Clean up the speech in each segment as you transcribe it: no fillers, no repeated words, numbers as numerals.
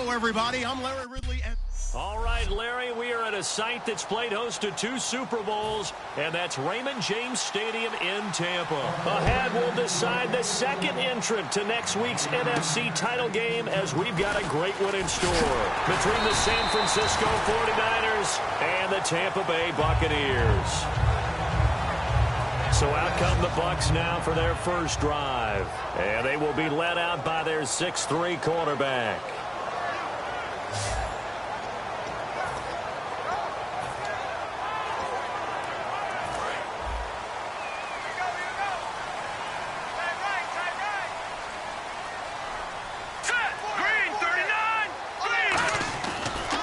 Hello, everybody. I'm Larry Ridley. All right, Larry, we are at a site that's played host to 2 Super Bowls, and that's Raymond James Stadium in Tampa. Ahead, we'll decide the second entrant to next week's NFC title game, as we've got a great one in store between the San Francisco 49ers and the Tampa Bay Buccaneers. So out come the Bucs now for their first drive, and they will be led out by their 6'3" quarterback.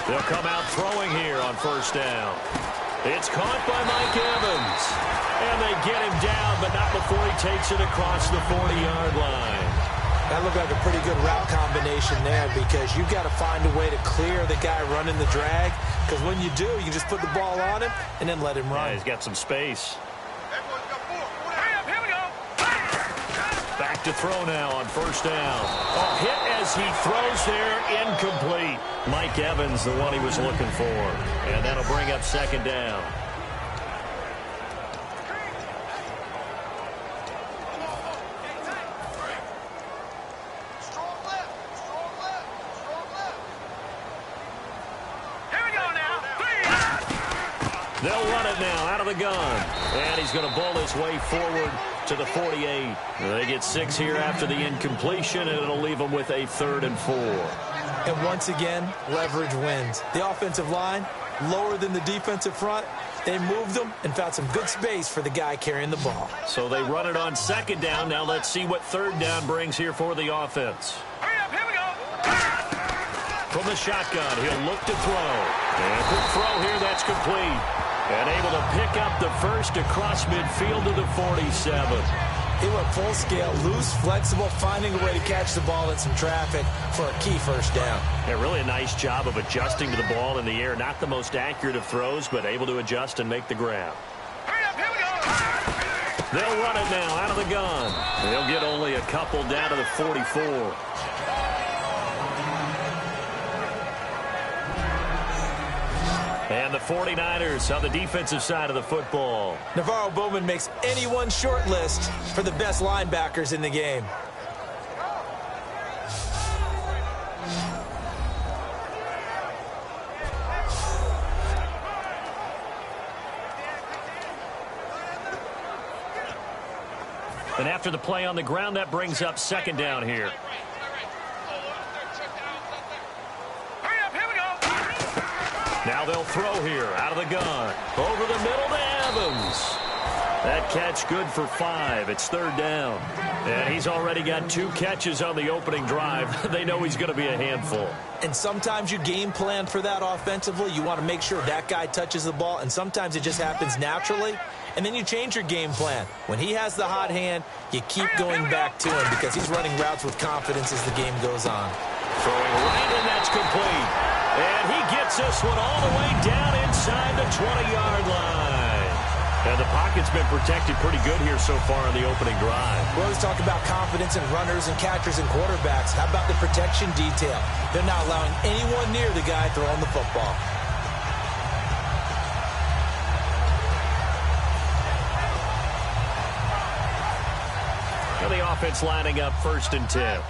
They'll come out throwing here on first down. It's caught by Mike Evans. And they get him down, but not before he takes it across the 40-yard line. That looked like a pretty good route combination there, because you've got to find a way to clear the guy running the drag. Because when you do, you can just put the ball on him and then let him run. Yeah, he's got some space. Back to throw now on first down. Oh, hit as he throws there, incomplete. Mike Evans, the one he was looking for. And that'll bring up second down. They'll run it now out of the gun. And he's going to bowl his way forward to the 48. They get 6 here after the incompletion, and it'll leave them with a 3rd and 4. And once again, leverage wins. The offensive line, lower than the defensive front. They moved them and found some good space for the guy carrying the ball. So they run it on second down. Now let's see what third down brings here for the offense. Hurry up, here we go. From the shotgun, he'll look to throw. And quick throw here, that's complete. And able to pick up the first across midfield to the 47. He went full scale, loose, flexible, finding a way to catch the ball in some traffic for a key first down. Yeah, really a nice job of adjusting to the ball in the air. Not the most accurate of throws, but able to adjust and make the grab. Hurry up, here we go. They'll run it now out of the gun. They'll get only a couple down to the 44. And the 49ers on the defensive side of the football. Navarro Bowman makes anyone's short list for the best linebackers in the game. And after the play on the ground, that brings up second down here. Now they'll throw here out of the gun. Over the middle to Evans. That catch good for 5. It's third down. And he's already got 2 catches on the opening drive. They know he's going to be a handful. And sometimes you game plan for that offensively. You want to make sure that guy touches the ball. And sometimes it just happens naturally. And then you change your game plan. When he has the hot hand, you keep going back to him because he's running routes with confidence as the game goes on. Throwing right, and that's complete. And he gets this one all the way down inside the 20-yard line. And the pocket's been protected pretty good here so far on the opening drive. We always talk about confidence in runners and catchers and quarterbacks. How about the protection detail? They're not allowing anyone near the guy throwing the football. And the offense lining up 1st and 10.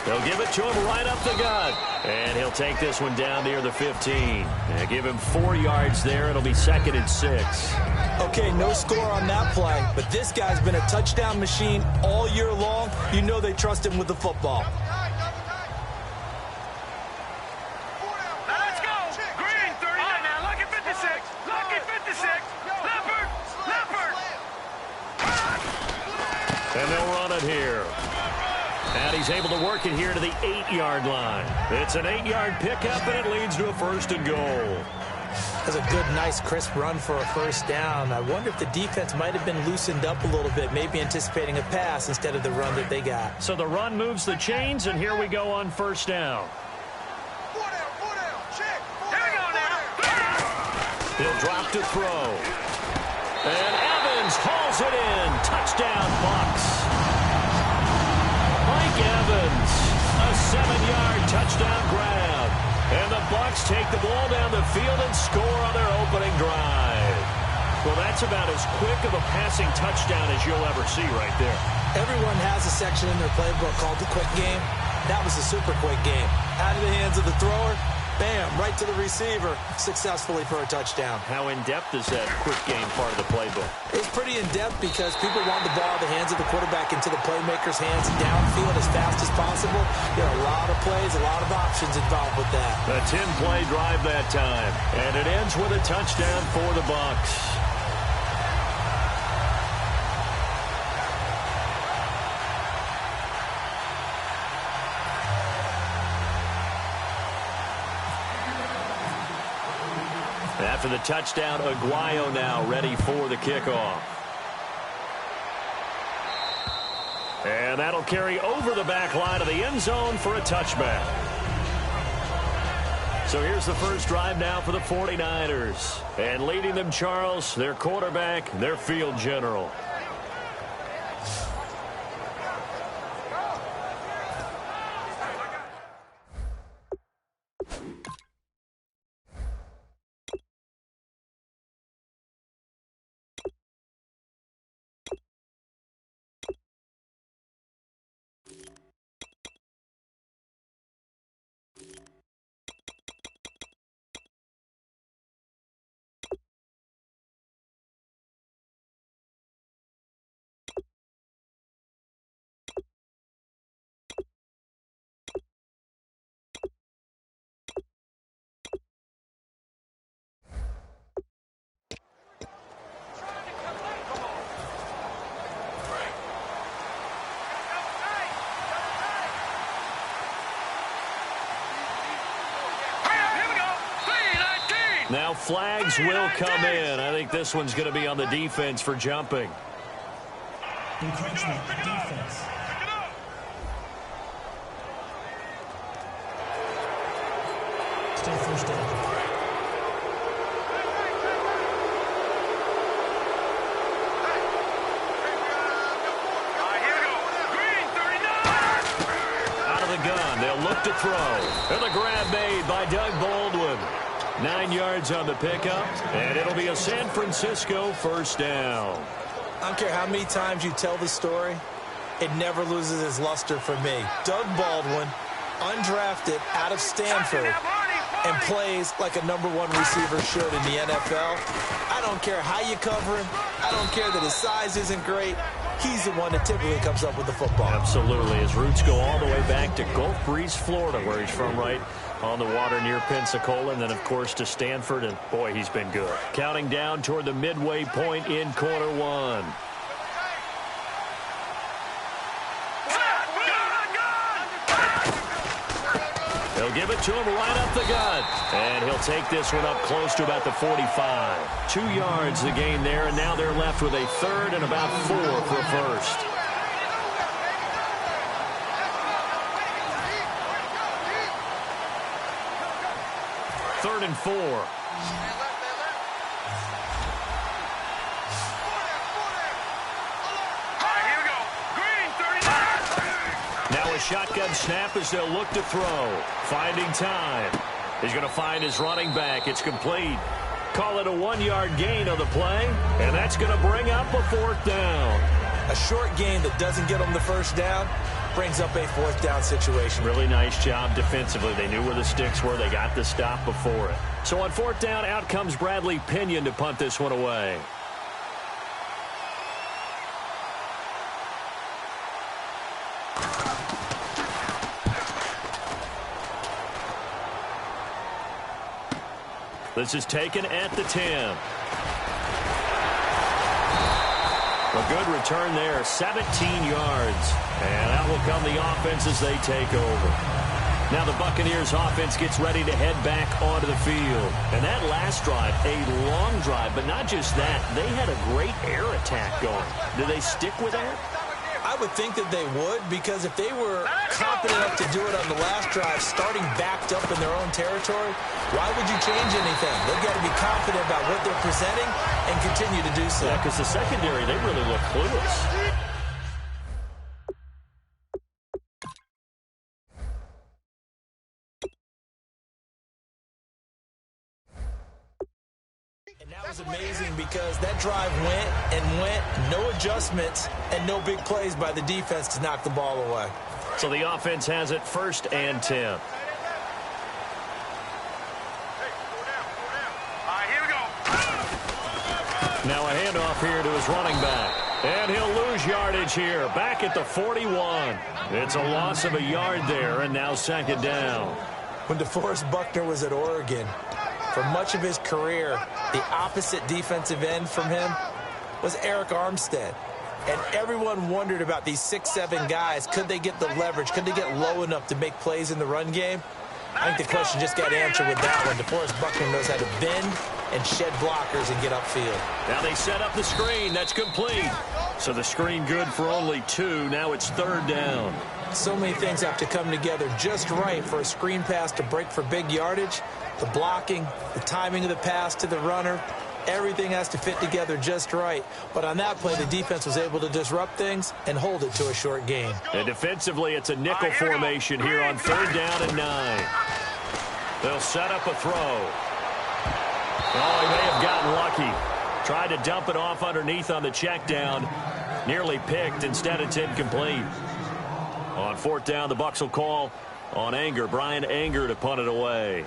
They'll give it to him right up the gut. And he'll take this one down near the 15. And give him 4 yards there. It'll be 2nd and 6. Okay, no score on that play. But this guy's been a touchdown machine all year long. You know they trust him with the football. Let's go. Green, 39. Now lucky 56. Lucky 56. Leopard. And they'll run it here. And he's able to work it here to the 8-yard line. It's an 8-yard pickup, and it leads to a 1st and goal. That's a good, nice, crisp run for a first down. I wonder if the defense might have been loosened up a little bit, maybe anticipating a pass instead of the run that they got. So the run moves the chains, and here we go on first down. Check. Here we go now. He'll drop to throw. And Evans hauls it in. Touchdown, Bucs. Mike Evans, a 7-yard touchdown grab. And the Bucs take the ball down the field and score on their opening drive. Well, that's about as quick of a passing touchdown as you'll ever see right there. Everyone has a section in their playbook called the quick game. That was a super quick game. Out of the hands of the thrower, bam, right to the receiver, successfully for a touchdown. How in-depth is that quick game part of the playbook? It's pretty in-depth because people want the ball out of the hands of the quarterback into the playmaker's hands downfield as fast as possible. There are a lot of plays, a lot of options involved with that. A 10-play drive that time, and it ends with a touchdown for the Bucs. After the touchdown, Aguayo now ready for the kickoff. And that'll carry over the back line of the end zone for a touchback. So here's the first drive now for the 49ers. And leading them, Charles, their quarterback, their field general. Now flags will come in. I think this one's going to be on the defense for jumping. Encroachment, defense. Still first down. Out of the gun, they'll look to throw. And the grab made by Doug Baldwin. 9 yards on the pickup, and it'll be a San Francisco first down. I don't care how many times you tell the story, it never loses its luster for me. Doug Baldwin, undrafted out of Stanford, and plays like a #1 receiver should in the NFL. I don't care how you cover him. I don't care that his size isn't great. He's the one that typically comes up with the football. Absolutely. His roots go all the way back to Gulf Breeze, Florida, where he's from, right on the water near Pensacola, and then, of course, to Stanford, and, boy, he's been good. Counting down toward the midway point in quarter one. They'll give it to him right up the gut, and he'll take this one up close to about the 45. 2 yards the gain there, and now they're left with a third and about 4 for a first. Third and 4. Now a shotgun snap as they'll look to throw. Finding time. He's going to find his running back. It's complete. Call it a 1-yard gain on the play, and that's going to bring up a 4th down. A short gain that doesn't get them the first down brings up a 4th down situation. Really nice job defensively. They knew where the sticks were. They got the stop before it. So on 4th down, out comes Bradley Pinion to punt this one away. This is taken at the 10. A good return there, 17 yards. And out will come the offense as they take over. Now the Buccaneers offense gets ready to head back onto the field. And that last drive, a long drive, but not just that. They had a great air attack going. Do they stick with that? I would think that they would, because if they were confident enough to do it on the last drive, starting backed up in their own territory, why would you change anything? They've got to be confident about what they're presenting and continue to do so. Yeah, because the secondary, they really look clueless. And that was amazing because that drive went and went, no adjustments and no big plays by the defense to knock the ball away. So the offense has it 1st and 10. All right, here we go. Now a handoff here to his running back. And he'll lose yardage here, back at the 41. It's a loss of a yard there, and now 2nd down. When DeForest Buckner was at Oregon, for much of his career, the opposite defensive end from him was Eric Armstead. And everyone wondered about these 6'7" guys. Could they get the leverage? Could they get low enough to make plays in the run game? I think the question just got answered with that one. DeForest Buckner knows how to bend and shed blockers and get upfield. Now they set up the screen. That's complete. So the screen good for only 2. Now it's 3rd down. So many things have to come together just right for a screen pass to break for big yardage. The blocking, the timing of the pass to the runner, everything has to fit together just right. But on that play, the defense was able to disrupt things and hold it to a short gain. And defensively, it's a nickel formation here on 3rd down and 9. They'll set up a throw. Oh, he may have gotten lucky. Tried to dump it off underneath on the check down. Nearly picked. Instead, it's incomplete. On 4th down, the Bucs will call on Anger. Brian Anger to punt it away.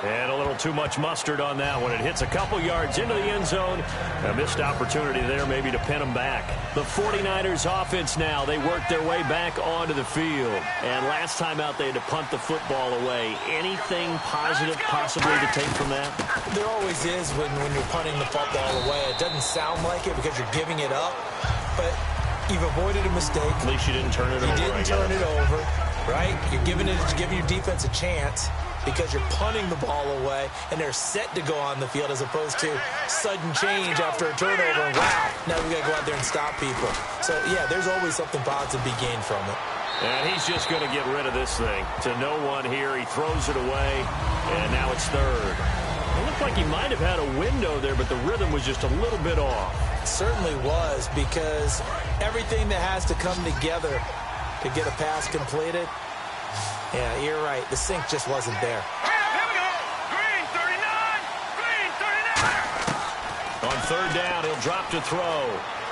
And a little too much mustard on that one. It hits a couple yards into the end zone. A missed opportunity there maybe to pin them back. The 49ers offense now. They worked their way back onto the field. And last time out they had to punt the football away. Anything positive possibly to take from that? There always is when you're punting the football away. It doesn't sound like it because you're giving it up. But you've avoided a mistake. At least you didn't turn it over. You didn't turn it over, right? You're giving your defense a chance, because you're punting the ball away, and they're set to go on the field as opposed to sudden change after a turnover. And wow, now we got to go out there and stop people. So, yeah, there's always something positive to be gained from it. And he's just going to get rid of this thing. To no one here. He throws it away, and now it's 3rd. It looked like he might have had a window there, but the rhythm was just a little bit off. It certainly was, because everything that has to come together to get a pass completed, yeah, you're right. The sync just wasn't there. Here we go. Green 39. Green 39. On 3rd down, he'll drop to throw.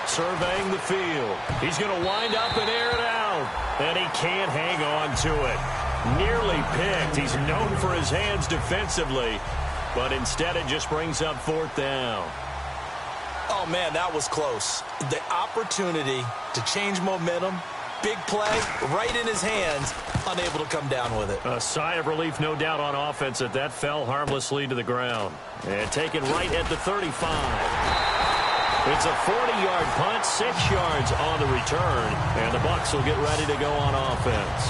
Surveying the field. He's going to wind up and air it out. And he can't hang on to it. Nearly picked. He's known for his hands defensively. But instead, it just brings up 4th down. Oh, man, that was close. The opportunity to change momentum, big play, right in his hands, unable to come down with it. A sigh of relief, no doubt, on offense that that fell harmlessly to the ground. And taken right at the 35. It's a 40-yard punt, 6 yards on the return, and the Bucs will get ready to go on offense.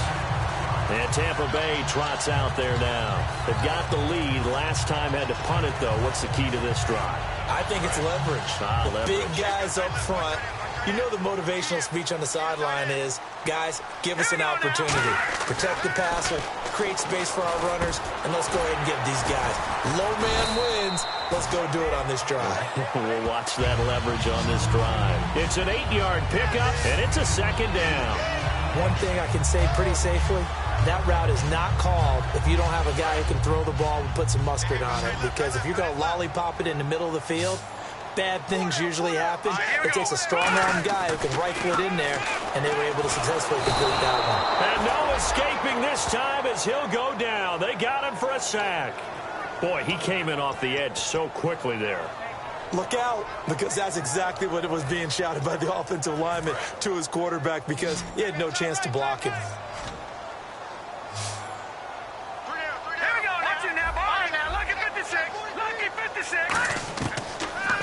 And Tampa Bay trots out there now. They've got the lead. Last time had to punt it, though. What's the key to this drive? I think it's leverage. Leverage. Big guys up front. You know the motivational speech on the sideline is, guys, give us an opportunity. Protect the passer, create space for our runners, and let's go ahead and give these guys. Low man wins. Let's go do it on this drive. We'll watch that leverage on this drive. It's an 8-yard pickup, and it's a 2nd down. One thing I can say pretty safely, that route is not called if you don't have a guy who can throw the ball and put some mustard on it. Because if you're going to lollipop it in the middle of the field, bad things usually happen. It takes a strong-arm guy who can rifle it in there, and they were able to successfully complete that one. And no escaping this time as he'll go down. They got him for a sack. Boy, he came in off the edge so quickly there. Look out, because that's exactly what it was being shouted by the offensive lineman to his quarterback, because he had no chance to block him. Here we go. Watch it now, boy. All right, now, lucky 56. Lucky 56.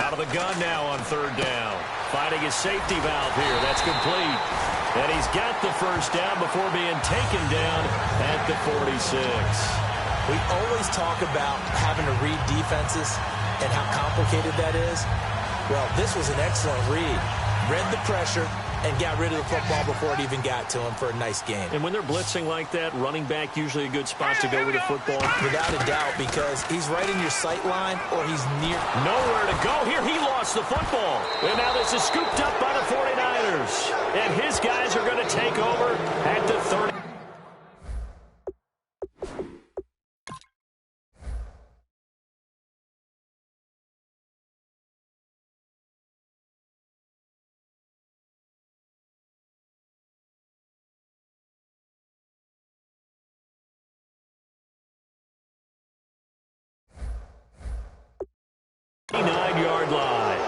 Out of the gun now on 3rd down. Finding his safety valve here. That's complete. And he's got the first down before being taken down at the 46. We always talk about having to read defenses and how complicated that is. Well, this was an excellent read. Read the pressure and got rid of the football before it even got to him for a nice game. And when they're blitzing like that, running back usually a good spot to go with the football. Without a doubt, because he's right in your sight line or he's near. Nowhere to go here. He lost the football. And now this is scooped up by the 49ers. And his guys are going to take over at the 30. Yard line.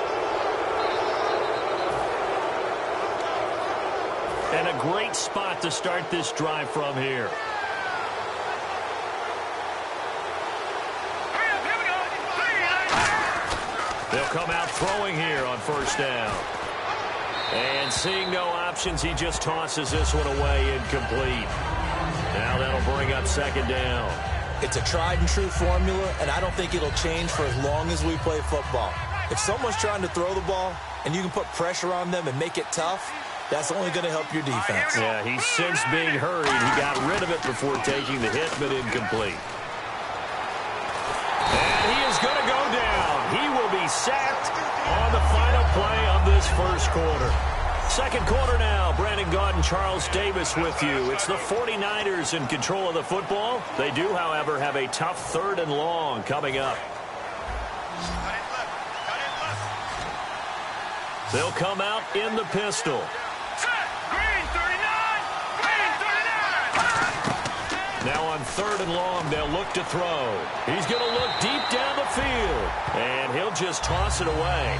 And a great spot to start this drive from here. They'll come out throwing here on first down. And seeing no options, he just tosses this one away incomplete. Now that'll bring up second down. It's a tried-and-true formula, and I don't think it'll change for as long as we play football. If someone's trying to throw the ball and you can put pressure on them and make it tough, that's only going to help your defense. Yeah, he's since being hurried. He got rid of it before taking the hit, but incomplete. And he is going to go down. He will be sacked on the final play of this first quarter. Second quarter now. Brandon Gaudin, Charles Davis with you. It's the 49ers in control of the football. They do, however, have a tough third and long coming up. They'll come out in the pistol. Green 39! Green 39! Now on third and long, they'll look to throw. He's going to look deep down the field, and he'll just toss it away.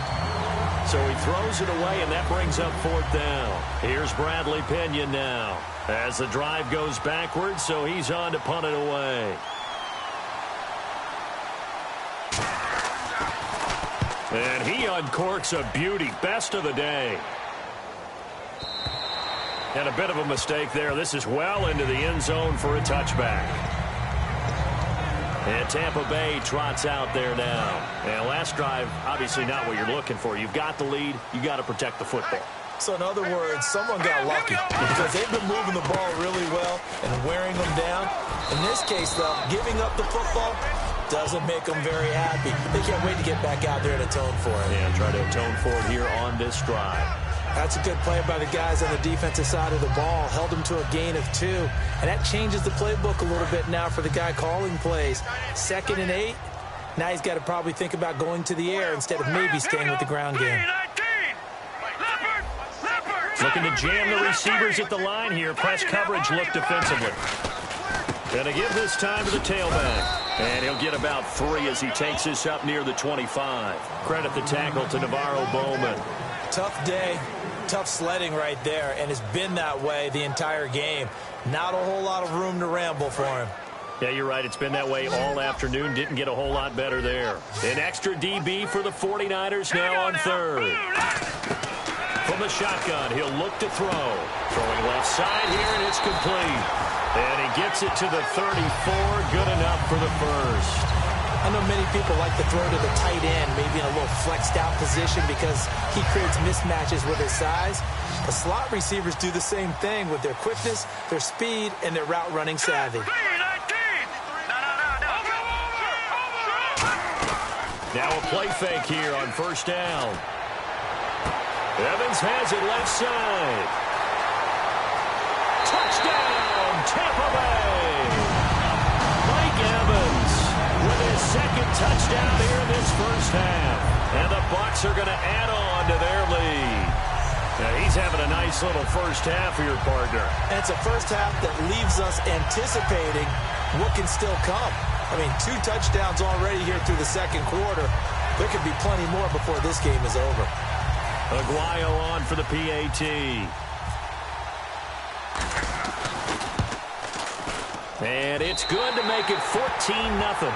So he throws it away, and that brings up fourth down. Here's Bradley Pinion now as the drive goes backwards, so he's on to punt it away. And he uncorks a beauty. Best of the day. And a bit of a mistake there. This is well into the end zone for a touchback. And Tampa Bay trots out there now. And last drive, obviously not what you're looking for. You've got the lead. You got to protect the football. So in other words, someone got lucky because they've been moving the ball really well and wearing them down. In this case, though, giving up the football doesn't make them very happy. They can't wait to get back out there and atone for it. Yeah, try to atone for it here on this drive. That's a good play by the guys on the defensive side of the ball. Held them to a gain of 2. And that changes the playbook a little bit now for the guy calling plays. 2nd and 8. Now he's got to probably think about going to the air instead of maybe staying with the ground game. Looking to jam the receivers at the line here. Press coverage look defensively. Going to give this time to the tailback. And he'll get about 3 as he takes this up near the 25. Credit the tackle to Navarro Bowman. Tough day. Tough sledding right there, and it's been that way the entire game. Not a whole lot of room to ramble for him. Yeah, you're right. It's been that way all afternoon. Didn't get a whole lot better there. An extra DB for the 49ers now on third. From the shotgun, he'll look to throw. Throwing left side here, and it's complete. And he gets it to the 34. Good enough for the first. I know many people like to throw to the tight end, maybe in a little flexed out position because he creates mismatches with his size. The slot receivers do the same thing with their quickness, their speed, and their route running savvy. Now a play fake here on first down. Evans has it left side. Touchdown, Tampa Bay. Mike Evans with his second touchdown here in this first half. And the Bucs are going to add on to their lead. Now he's having a nice little first half for your partner. And it's a first half that leaves us anticipating what can still come. I mean, 2 touchdowns already here through the second quarter. There could be plenty more before this game is over. Aguayo on for the PAT. And it's good to make it 14-0.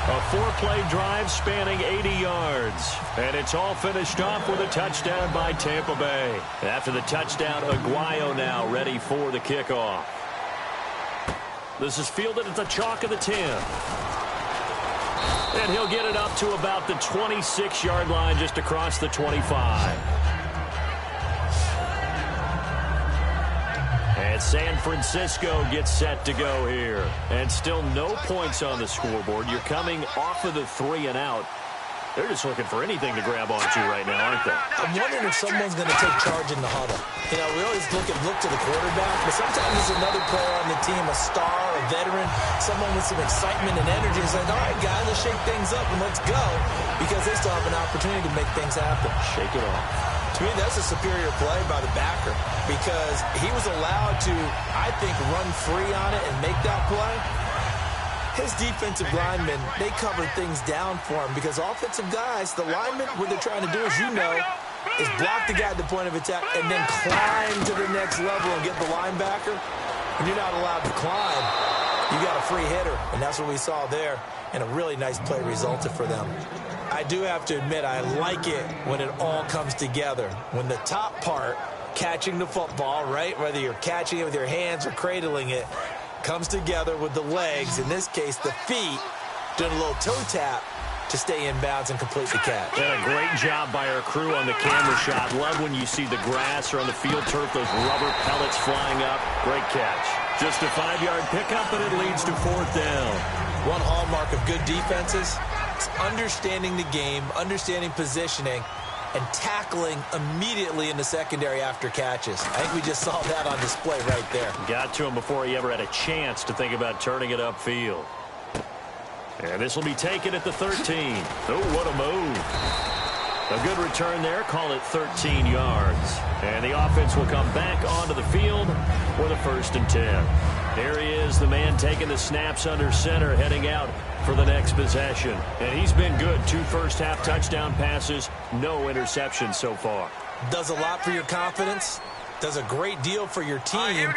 A 4-play drive spanning 80 yards. And it's all finished off with a touchdown by Tampa Bay. After the touchdown, Aguayo now ready for the kickoff. This is fielded at the chalk of the 10. And he'll get it up to about the 26-yard line, just across the 25. And San Francisco gets set to go here. And still no points on the scoreboard. You're coming off of the 3 and out. They're just looking for anything to grab onto right now, aren't they? I'm wondering if someone's going to take charge in the huddle. You know, we always look to the quarterback, but sometimes it's another player on the team, a star, a veteran, someone with some excitement and energy. It's like, all right, guys, let's shake things up and let's go, because they still have an opportunity to make things happen. Shake it off. To me, that's a superior play by the backer, because he was allowed to, I think, run free on it and make that play. His defensive linemen, they cover things down for him, because offensive guys, the linemen, what they're trying to do, as you know, is block the guy at the point of attack and then climb to the next level and get the linebacker. When you're not allowed to climb, you got a free hitter, and that's what we saw there, and a really nice play resulted for them. I do have to admit, I like it when it all comes together. When the top part, catching the football, right, whether you're catching it with your hands or cradling it, comes together with the legs, in this case the feet, doing a little toe tap to stay in bounds and complete the catch. And a great job by our crew on the camera shot. Love when you see the grass or on the field turf, those rubber pellets flying up. Great catch. Just a 5-yard pickup, and it leads to 4th down. One hallmark of good defenses is understanding the game, understanding positioning, and tackling immediately in the secondary after catches. I think we just saw that on display right there. Got to him before he ever had a chance to think about turning it upfield. And this will be taken at the 13. Oh, what a move. A good return there. Call it 13 yards. And the offense will come back onto the field with a 1st and 10. There he is, the man taking the snaps under center, heading out for the next possession. And he's been good. 2 first-half touchdown passes, no interceptions so far. Does a lot for your confidence. Does a great deal for your team.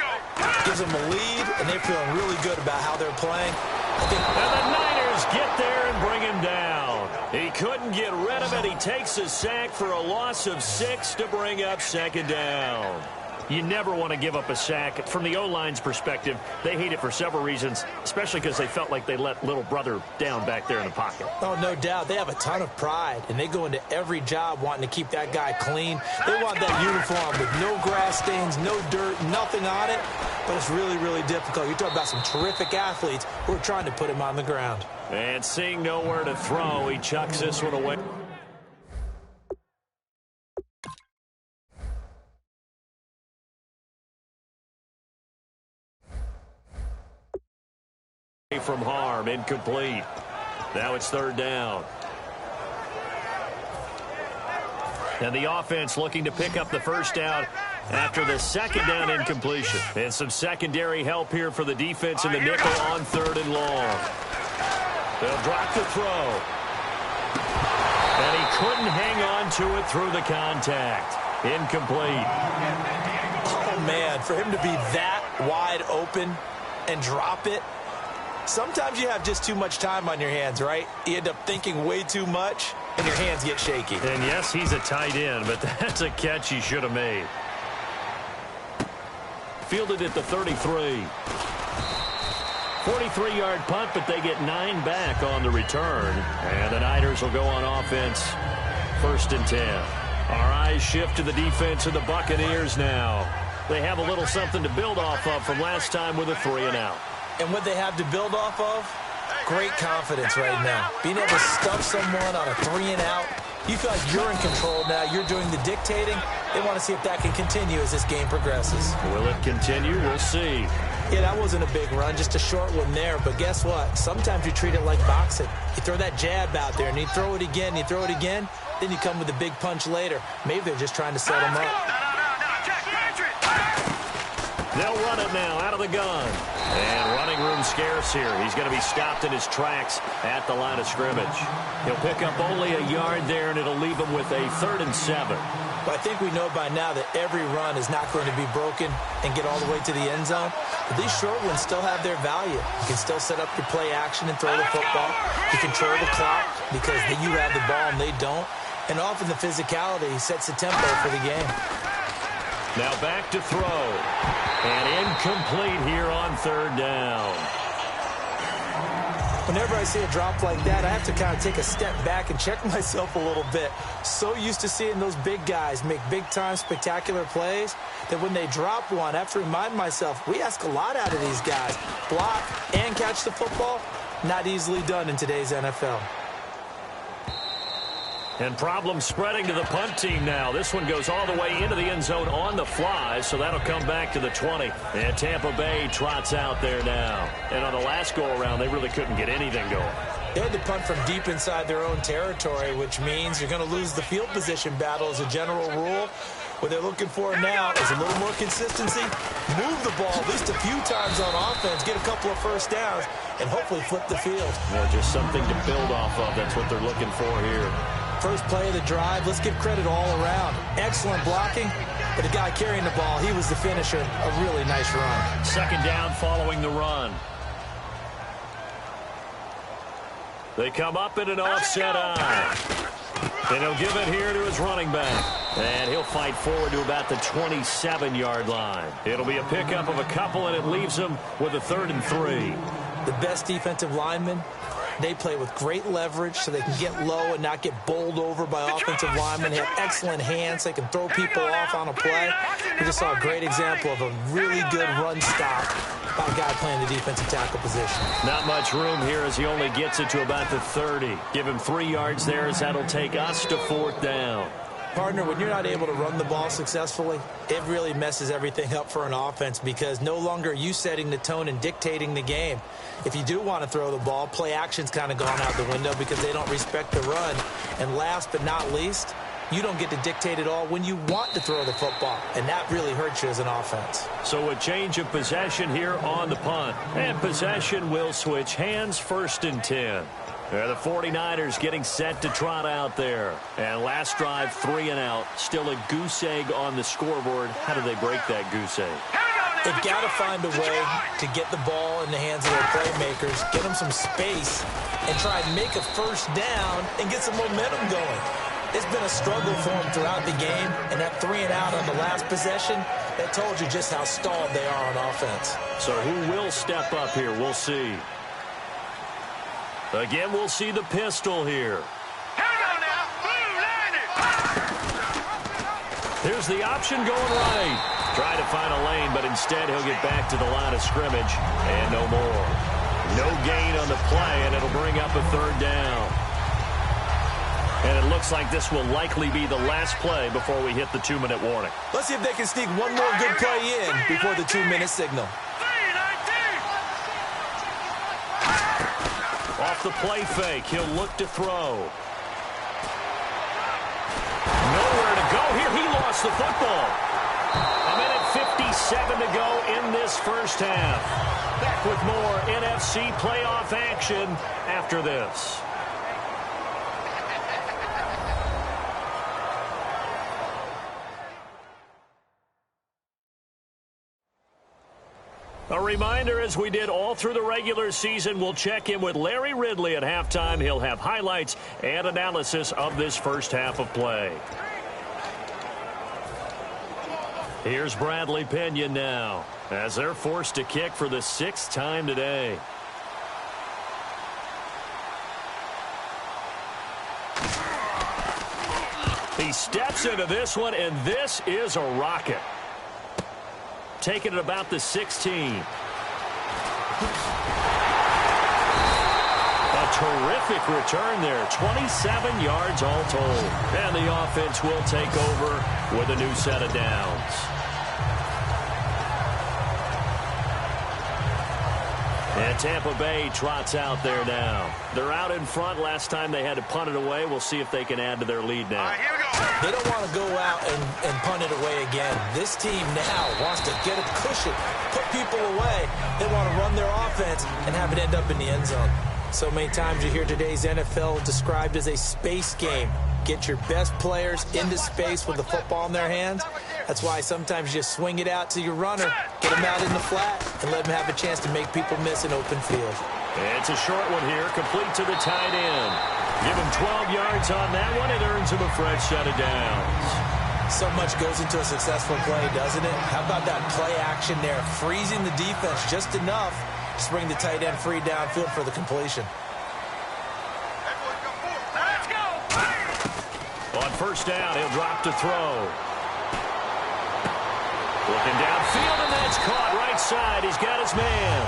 Gives them a lead, and they're feeling really good about how they're playing. And the Niners get there and bring him down. He couldn't get rid of it. He takes a sack for a loss of 6 to bring up 2nd down. You never want to give up a sack. From the O-line's perspective, they hate it for several reasons, especially because they felt like they let little brother down back there in the pocket. Oh, no doubt. They have a ton of pride, and they go into every job wanting to keep that guy clean. They want that uniform with no grass stains, no dirt, nothing on it, but it's really, really difficult. You're talking about some terrific athletes who are trying to put him on the ground. And seeing nowhere to throw, he chucks this one away. From harm, incomplete. Now it's 3rd down. And the offense looking to pick up the 1st down after the 2nd down incompletion. And some secondary help here for the defense in the nickel on 3rd and long. They'll drop the throw. And he couldn't hang on to it through the contact. Incomplete. Oh, man, for him to be that wide open and drop it. Sometimes you have just too much time on your hands, right? You end up thinking way too much, and your hands get shaky. And yes, he's a tight end, but that's a catch he should have made. Fielded at the 33. 43-yard punt, but they get 9 back on the return. And the Niners will go on offense, 1st and 10. Our eyes shift to the defense of the Buccaneers now. They have a little something to build off of from last time with a 3 and out. And what they have to build off of, great confidence right now. Being able to stuff someone on a 3 and out, you feel like you're in control now. You're doing the dictating. They want to see if that can continue as this game progresses. Will it continue? We'll see. Yeah, that wasn't a big run, just a short one there. But guess what? Sometimes you treat it like boxing. You throw that jab out there, and you throw it again, you throw it again, then you come with a big punch later. Maybe they're just trying to set him up. They'll run it now out of the gun. And running room scarce here. He's going to be stopped in his tracks at the line of scrimmage. He'll pick up only a yard there, and it'll leave him with a 3rd and 7. Well, I think we know by now that every run is not going to be broken and get all the way to the end zone. But these short ones still have their value. You can still set up your play action and throw the football. You control the clock because you have the ball and they don't. And often the physicality sets the tempo for the game. Now back to throw. And incomplete here on 3rd down. Whenever I see a drop like that, I have to kind of take a step back and check myself a little bit. So used to seeing those big guys make big-time spectacular plays that when they drop one, I have to remind myself, we ask a lot out of these guys. Block and catch the football, not easily done in today's NFL. And problem spreading to the punt team now. This one goes all the way into the end zone on the fly, so that'll come back to the 20. And Tampa Bay trots out there now. And on the last go-around, they really couldn't get anything going. They had to punt from deep inside their own territory, which means you're going to lose the field position battle as a general rule. What they're looking for now is a little more consistency, move the ball at least a few times on offense, get a couple of first downs, and hopefully flip the field. Yeah, just something to build off of. That's what they're looking for here. First play of the drive, let's give credit all around. Excellent blocking, but the guy carrying the ball, he was the finisher. A really nice run. 2nd down following the run. They come up in an offset eye. And he'll give it here to his running back. And he'll fight forward to about the 27-yard line. It'll be a pickup of a couple, and it leaves him with a 3rd and 3. The best defensive linemen, they play with great leverage so they can get low and not get bowled over by offensive linemen. They have excellent hands. They can throw people off on a play. We just saw a great example of a really good run stop by a guy playing the defensive tackle position. Not much room here as he only gets it to about the 30. Give him 3 yards there as that'll take us to 4th down. Partner, when you're not able to run the ball successfully, it really messes everything up for an offense because no longer are you setting the tone and dictating the game. If you do want to throw the ball, play action's kind of gone out the window because they don't respect the run. And last but not least, you don't get to dictate it all when you want to throw the football, and that really hurts you as an offense. So a change of possession here on the punt. And possession will switch hands, 1st and 10. The 49ers getting set to trot out there. And last drive, 3 and out. Still a goose egg on the scoreboard. How do they break that goose egg? They've got to find a way to get the ball in the hands of their playmakers, get them some space, and try and make a first down and get some momentum going. It's been a struggle for them throughout the game, and that 3 and out on the last possession, that told you just how stalled they are on offense. So who will step up here? We'll see. Again, we'll see the pistol here. Here's the option going right. Try to find a lane, but instead he'll get back to the line of scrimmage and no more. No gain on the play, and it'll bring up a 3rd down. And it looks like this will likely be the last play before we hit the 2-minute warning. Let's see if they can sneak one more good play in before the 2-minute signal. Off the play fake, he'll look to throw. Nowhere to go here. He lost the football. A minute 57 to go in this first half. Back with more NFC playoff action after this. A reminder, as we did all through the regular season, we'll check in with Larry Ridley at halftime. He'll have highlights and analysis of this first half of play. Here's Bradley Pinion now, as they're forced to kick for the 6th time today. He steps into this one, and this is a rocket. Taking it about the 16. A terrific return there. 27 yards all told. And the offense will take over with a new set of downs. And And Tampa Bay trots out there now. They're out in front. Last time they had to punt it away. We'll see if they can add to their lead now. All right, here we go. They don't want to go out and punt it away again. This team now wants to get a cushion, put people away. They want to run their offense and have it end up in the end zone. So many times you hear today's NFL described as a space game. Get your best players into space with the football in their hands. That's why sometimes you just swing it out to your runner, get them out in the flat, and let them have a chance to make people miss an open field. It's a short one here, complete to the tight end. Give him 12 yards on that one. It earns him a fresh set of downs. So much goes into a successful play, doesn't it? How about that play action there, freezing the defense just enough to bring the tight end free downfield for the completion. Let's go. On first down, he'll drop to throw. Looking downfield, and that's caught right side. He's got his man.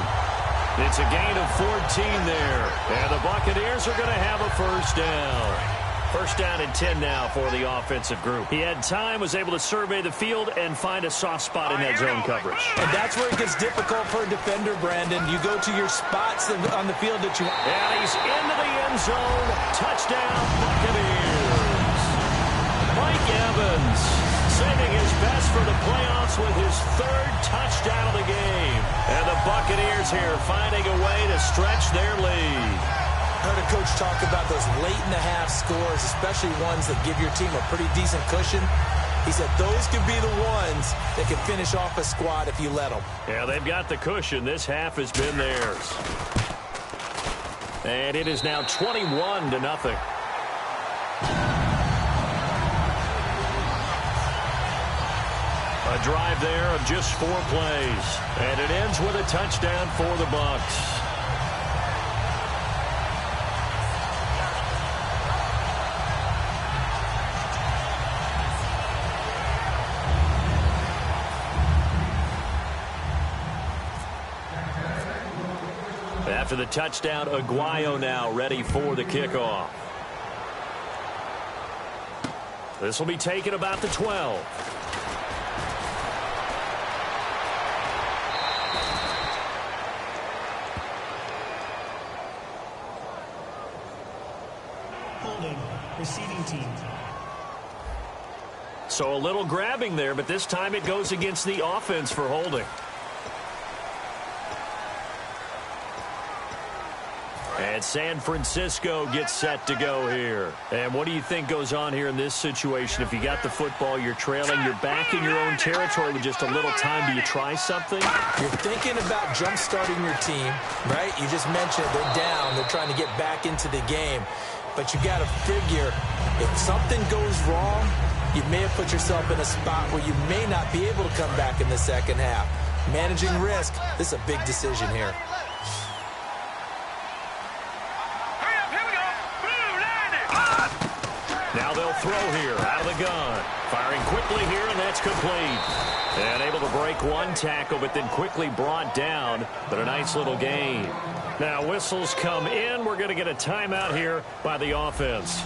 It's a gain of 14 there. And the Buccaneers are going to have a first down. First down and 10 now for the offensive group. He had time, was able to survey the field and find a soft spot in that zone coverage. And that's where it gets difficult for a defender, Brandon. You go to your spots on the field that you want. And he's into the end zone. Touchdown, Buccaneers. Mike Evans saving his best for the playoffs with his third touchdown of the game. And the Buccaneers here finding a way to stretch their lead. I heard a coach talk about those late-in-the-half scores, especially ones that give your team a pretty decent cushion. He said those could be the ones that can finish off a squad if you let them. Yeah, they've got the cushion. This half has been theirs. And it is now 21-0. A drive there of just 4 plays. And it ends with a touchdown for the Bucs. After the touchdown, Aguayo now ready for the kickoff. This will be taken about the 12. Holding, receiving team. So a little grabbing there, but this time it goes against the offense for holding. And San Francisco gets set to go here. And what do you think goes on here in this situation? If you got the football, you're trailing, you're back in your own territory with just a little time. Do you try something? You're thinking about jump-starting your team, right? You just mentioned they're down. They're trying to get back into the game. But you got to figure, if something goes wrong, you may have put yourself in a spot where you may not be able to come back in the second half. Managing risk, this is a big decision here. Now they'll throw here out of the gun. Firing quickly here, and that's complete. And able to break one tackle, but then quickly brought down. But a nice little gain. Now whistles come in. We're going to get a timeout here by the offense.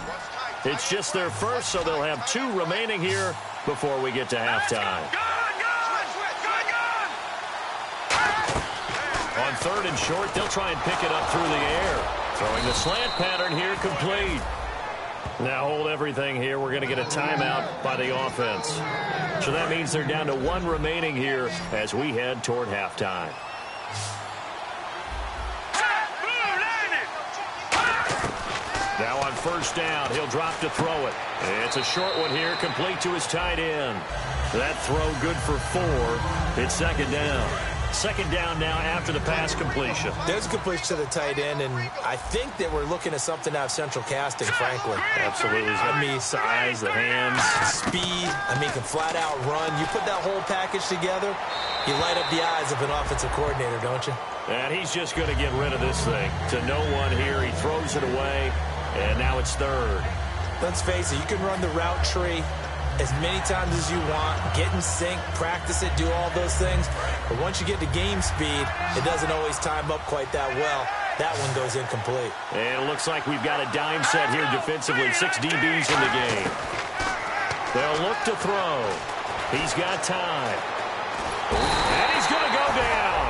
It's just their first, so they'll have 2 remaining here before we get to halftime. On third and short, they'll try and pick it up through the air. Throwing the slant pattern here, complete. Now hold everything here. We're going to get a timeout by the offense. So that means they're down to 1 remaining here as we head toward halftime. Now on first down, he'll drop to throw it. It's a short one here, complete to his tight end. That throw good for 4. It's second down. Second down now after the pass completion. There's a completion to the tight end, and I think that we're looking at something out of central casting, frankly. Absolutely. I mean, size, the hands. Speed. I mean, can flat out run. You put that whole package together, you light up the eyes of an offensive coordinator, don't you? And he's just going to get rid of this thing. To no one here. He throws it away, and now it's third. Let's face it, you can run the route tree as many times as you want, get in sync, practice it, do all those things. But once you get to game speed, it doesn't always time up quite that well. That one goes incomplete. And it looks like we've got a dime set here defensively. 6 DBs in the game. They'll look to throw. He's got time. And he's going to go down.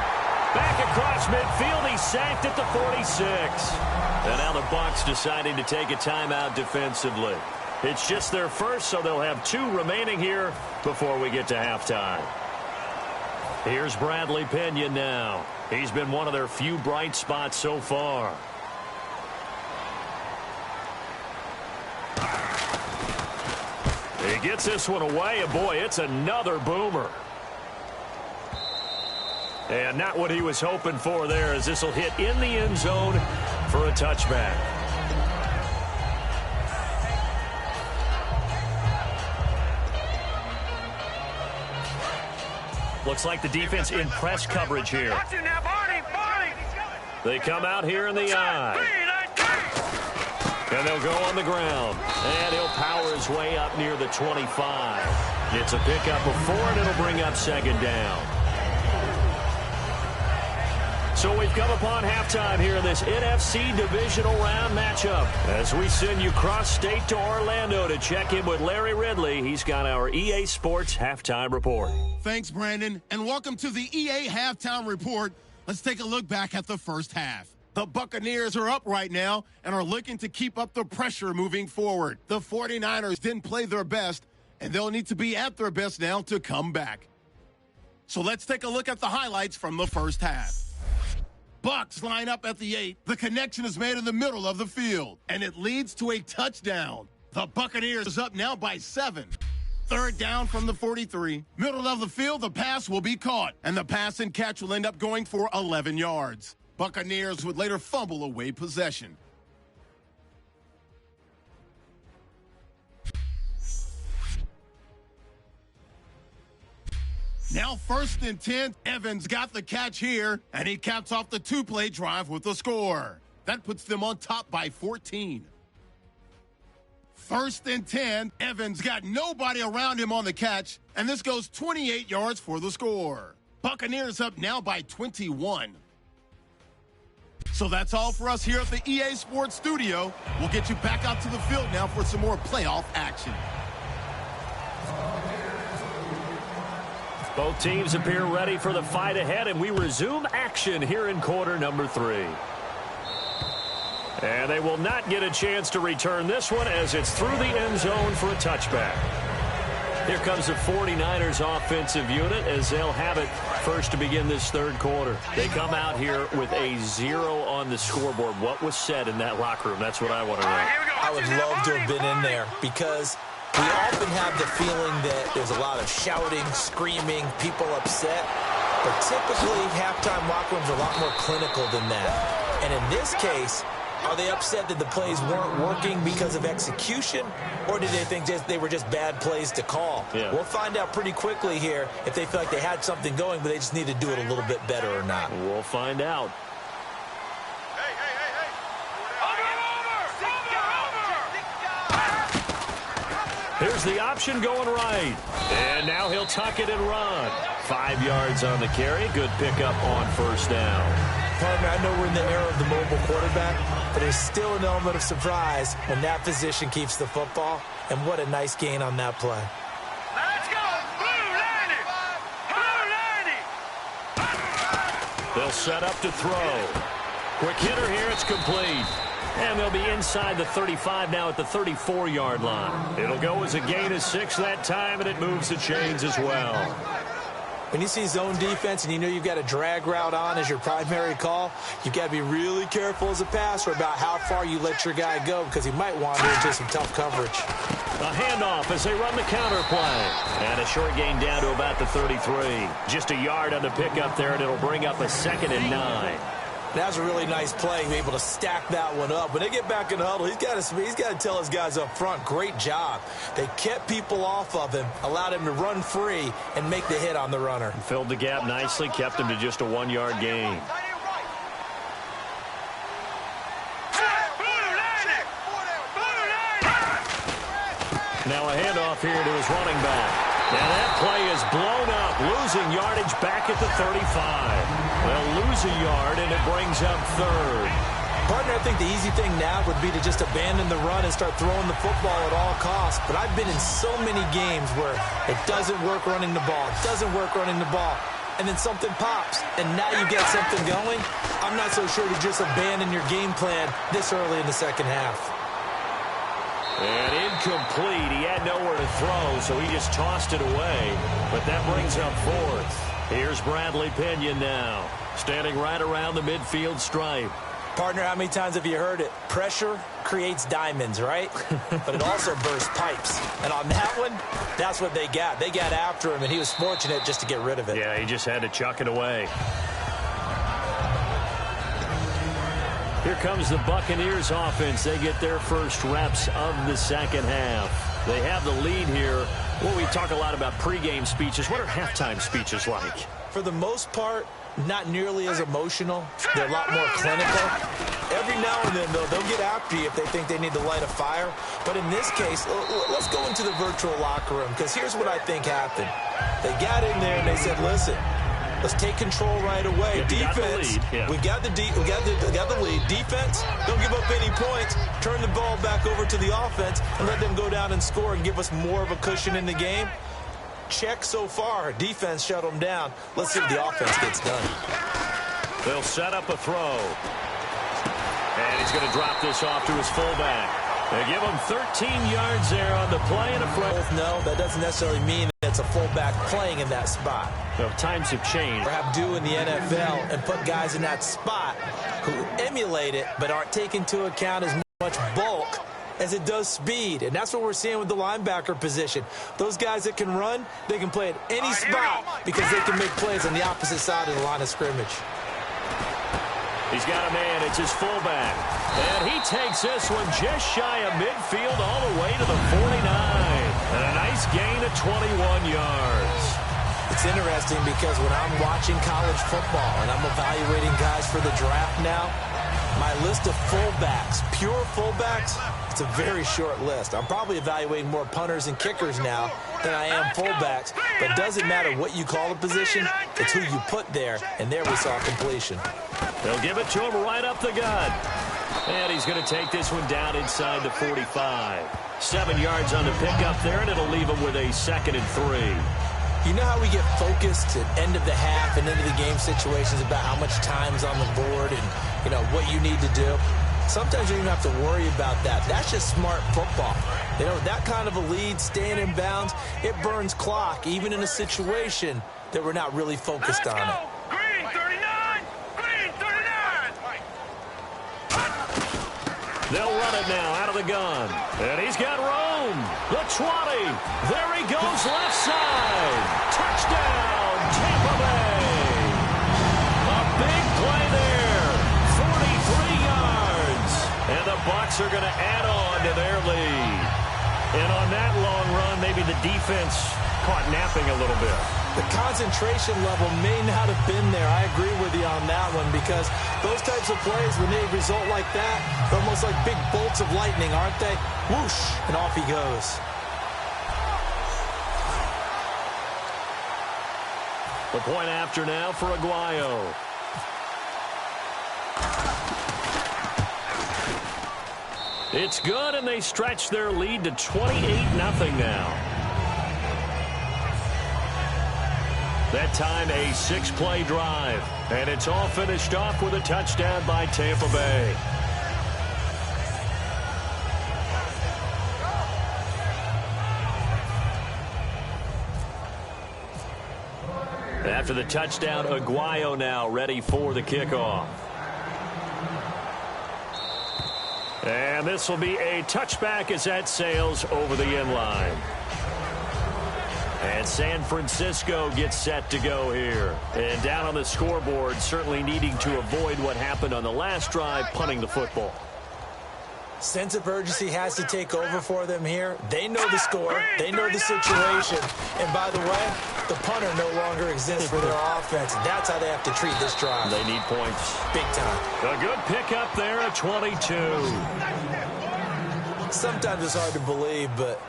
Back across midfield, he's sacked at the 46. And now the Bucs deciding to take a timeout defensively. It's just their first, so they'll have 2 remaining here before we get to halftime. Here's Bradley Pena now. He's been one of their few bright spots so far. He gets this one away, and boy, it's another boomer. And not what he was hoping for there, as this will hit in the end zone for a touchback. Looks like the defense in press coverage here. They come out here in the eye. And they'll go on the ground. And he'll power his way up near the 25. It's a pickup of 4, and it'll bring up second down. So we've come upon halftime here in this NFC divisional round matchup as we send you cross-state to Orlando to check in with Larry Ridley. He's got our EA Sports Halftime Report. Thanks, Brandon, and welcome to the EA Halftime Report. Let's take a look back at the first half. The Buccaneers are up right now and are looking to keep up the pressure moving forward. The 49ers didn't play their best, and they'll need to be at their best now to come back. So let's take a look at the highlights from the first half. Bucs line up at the 8. The connection is made in the middle of the field, and it leads to a touchdown. The Buccaneers up now by 7. Third down from the 43. Middle of the field, the pass will be caught, and the pass and catch will end up going for 11 yards. Buccaneers would later fumble away possession. Now 1st and 10, Evans got the catch here, and he caps off the 2-play drive with a score. That puts them on top by 14. 1st and 10, Evans got nobody around him on the catch, and this goes 28 yards for the score. Buccaneers up now by 21. So that's all for us here at the EA Sports Studio. We'll get you back out to the field now for some more playoff action. Both teams appear ready for the fight ahead, and we resume action here in quarter number 3. And they will not get a chance to return this one as it's through the end zone for a touchback. Here comes the 49ers offensive unit as they'll have it first to begin this third quarter. They come out here with a 0 on the scoreboard. What was said in that locker room? That's what I want to know. I would love to have been in there because we often have the feeling that there's a lot of shouting, screaming, people upset. But typically, halftime locker rooms are a lot more clinical than that. And in this case, are they upset that the plays weren't working because of execution? Or did they think they were just bad plays to call? Yeah. We'll find out pretty quickly here if they feel like they had something going, but they just need to do it a little bit better or not. We'll find out. Here's the option going right. And now he'll tuck it and run. 5 yards on the carry. Good pickup on first down. Partner, I know we're in the era of the mobile quarterback, but there's still an element of surprise when that position keeps the football. And what a nice gain on that play. Let's go! Blue 90! Blue 90! They'll set up to throw. Quick hitter here. It's complete. And they'll be inside the 35 now at the 34-yard line. It'll go as a gain of 6 that time, and it moves the chains as well. When you see zone defense and you know you've got a drag route on as your primary call, you've got to be really careful as a passer about how far you let your guy go because he might wander into some tough coverage. A handoff as they run the counter play. And a short gain down to about the 33. Just a yard on the pickup there, and it'll bring up a 2nd and 9. That was a really nice play, able to stack that one up. When they get back in the huddle, he's got to tell his guys up front, great job. They kept people off of him, allowed him to run free and make the hit on the runner. Filled the gap nicely, kept him to just a 1-yard gain. Now a handoff here to his running back. And that play is blown up, losing yardage back at the 35. They'll lose a yard, and it brings up 3rd. Partner, I think the easy thing now would be to just abandon the run and start throwing the football at all costs. But I've been in so many games where it doesn't work running the ball. It doesn't work running the ball. and then something pops, and now you get something going. I'm not so sure to just abandon your game plan this early in the second half. And incomplete. He had nowhere to throw, so he just tossed it away. But that brings up fourth. Here's Bradley Pinion now, standing right around the midfield stripe. Partner, how many times have you heard it? Pressure creates diamonds, right? But it also bursts pipes. And on that one, that's what they got. They got after him, and he was fortunate just to get rid of it. Yeah, he just had to chuck it away. Here comes the Buccaneers offense. They get their first reps of the second half. They have the lead here. Well, we talk a lot about pregame speeches. What are halftime speeches like? For the most part, not nearly as emotional. They're a lot more clinical. Every now and then, though, they'll get after you if they think they need to light a fire. But in this case, let's go into the virtual locker room, because here's what I think happened. They got in there and they said, listen, let's take control right away. Defense, we got the lead. Defense, don't give up any points. Turn the ball back over to the offense and let them go down and score and give us more of a cushion in the game. Check so far. Defense shut them down. Let's see if the offense gets done. They'll set up a throw. And he's going to drop this off to his fullback. They give him 13 yards there on the play and a front. No, that doesn't necessarily mean it's a fullback playing in that spot. So times have changed. Or have do in the NFL and put guys in that spot who emulate it but aren't taking into account as much bulk as it does speed. And that's what we're seeing with the linebacker position. Those guys that can run, they can play at any spot because they can make plays on the opposite side of the line of scrimmage. He's got a man. It's his fullback. And he takes this one just shy of midfield all the way to the 49. And a nice gain of 21 yards. It's interesting because when I'm watching college football and I'm evaluating guys for the draft now, my list of fullbacks, pure fullbacks, it's a very short list. I'm probably evaluating more punters and kickers now than I am fullbacks. But it doesn't matter what you call a position, it's who you put there. And there we saw completion. They'll give it to him right up the gut. And he's going to take this one down inside the 45. 7 yards on the pickup there, and it'll leave him with a 2nd and 3. You know how we get focused at end of the half and into the game situations about how much time's on the board and, you know, what you need to do? Sometimes you don't even have to worry about that. That's just smart football. You know, that kind of a lead, staying in bounds, it burns clock, even in a situation that we're not really focused on it. Green 39! Green 39! They'll run it now out of the gun. And he's got room. The 20. There he goes left side. Touchdown, Tampa Bay. A big play there. 43 yards. And the Bucs are going to add on to their lead. And on that long run, maybe the defense caught napping a little bit. The concentration level may not have been there. I agree with you on that one because those types of plays, when they result like that, they're almost like big bolts of lightning, aren't they? Whoosh, and off he goes. The point after now for Aguayo. It's good, and they stretch their lead to 28-0 now. That time a 6-play drive, and it's all finished off with a touchdown by Tampa Bay. After the touchdown, Aguayo now ready for the kickoff. And this will be a touchback as that sails over the end line. And San Francisco gets set to go here. And down on the scoreboard, certainly needing to avoid what happened on the last drive, punting the football. Sense of urgency has to take over for them here. They know the score. They know the situation. And by the way, the punter no longer exists for their offense. That's how they have to treat this drive. They need points. Big time. A good pickup there at 22. Sometimes it's hard to believe, but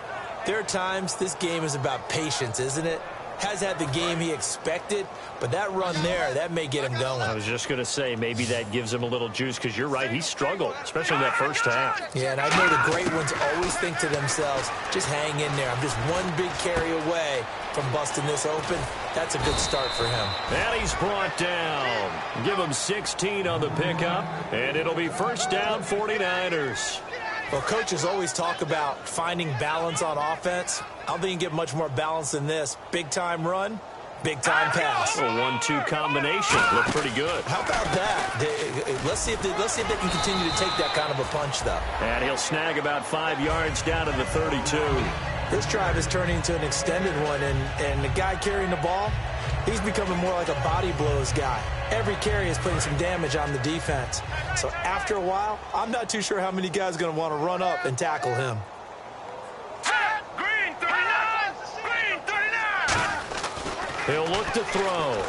there are times this game is about patience, isn't it? has had the game he expected, but that run there, that may get him going. I was just going to say, maybe that gives him a little juice, because you're right, he struggled, especially in that first half. Yeah, and I know the great ones always think to themselves, just hang in there. I'm just one big carry away from busting this open. That's a good start for him. And he's brought down. Give him 16 on the pickup, and it'll be first down 49ers. Well, coaches always talk about finding balance on offense. I don't think you can get much more balance than this. Big-time run, big-time pass. A 1-2 combination. Looked pretty good. How about that? Let's see if they can continue to take that kind of a punch, though. And he'll snag about 5 yards down to the 32. This drive is turning into an extended one, and the guy carrying the ball, he's becoming more like a body blows guy. Every carry is putting some damage on the defense. So after a while, I'm not too sure how many guys are going to want to run up and tackle him. Green 39! Green 39! He'll look to throw.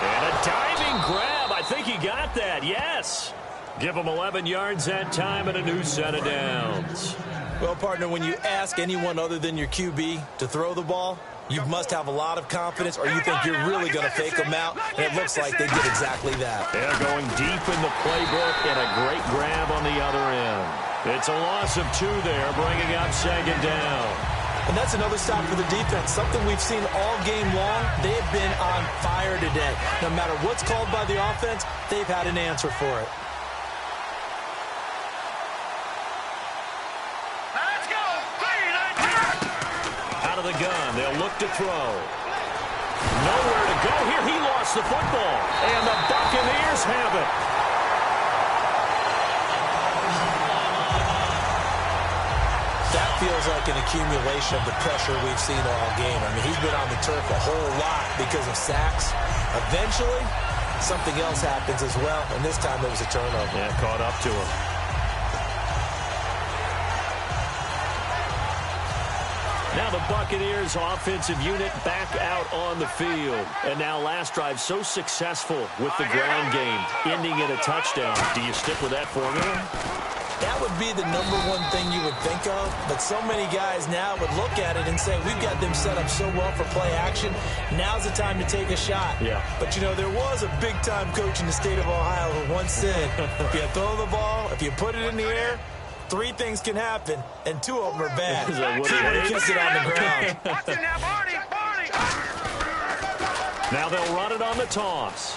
And a diving grab. I think he got that, yes. Give him 11 yards that time and a new set of downs. Well, partner, when you ask anyone other than your QB to throw the ball, you must have a lot of confidence, or you think you're really going to fake them out, and it looks like they did exactly that. They're going deep in the playbook, and a great grab on the other end. It's a loss of 2 there, bringing up second down. And that's another stop for the defense, something we've seen all game long. They have been on fire today. No matter what's called by the offense, they've had an answer for it. The gun. They'll look to throw. Nowhere to go here. He lost the football. And the Buccaneers have it. That feels like an accumulation of the pressure we've seen all game. I mean, he's been on the turf a whole lot because of sacks. Eventually, something else happens as well, and this time it was a turnover. Yeah, caught up to him. Now the Buccaneers offensive unit back out on the field. And now last drive so successful with the ground game, ending in a touchdown. Do you stick with that formula? That would be the number one thing you would think of. But so many guys now would look at it and say, we've got them set up so well for play action. Now's the time to take a shot. Yeah. But, you know, there was a big-time coach in the state of Ohio who once said, if you throw the ball, if you put it in the air, 3 things can happen, and 2 of them are bad. He kicks it on the ground. Now they'll run it on the toss.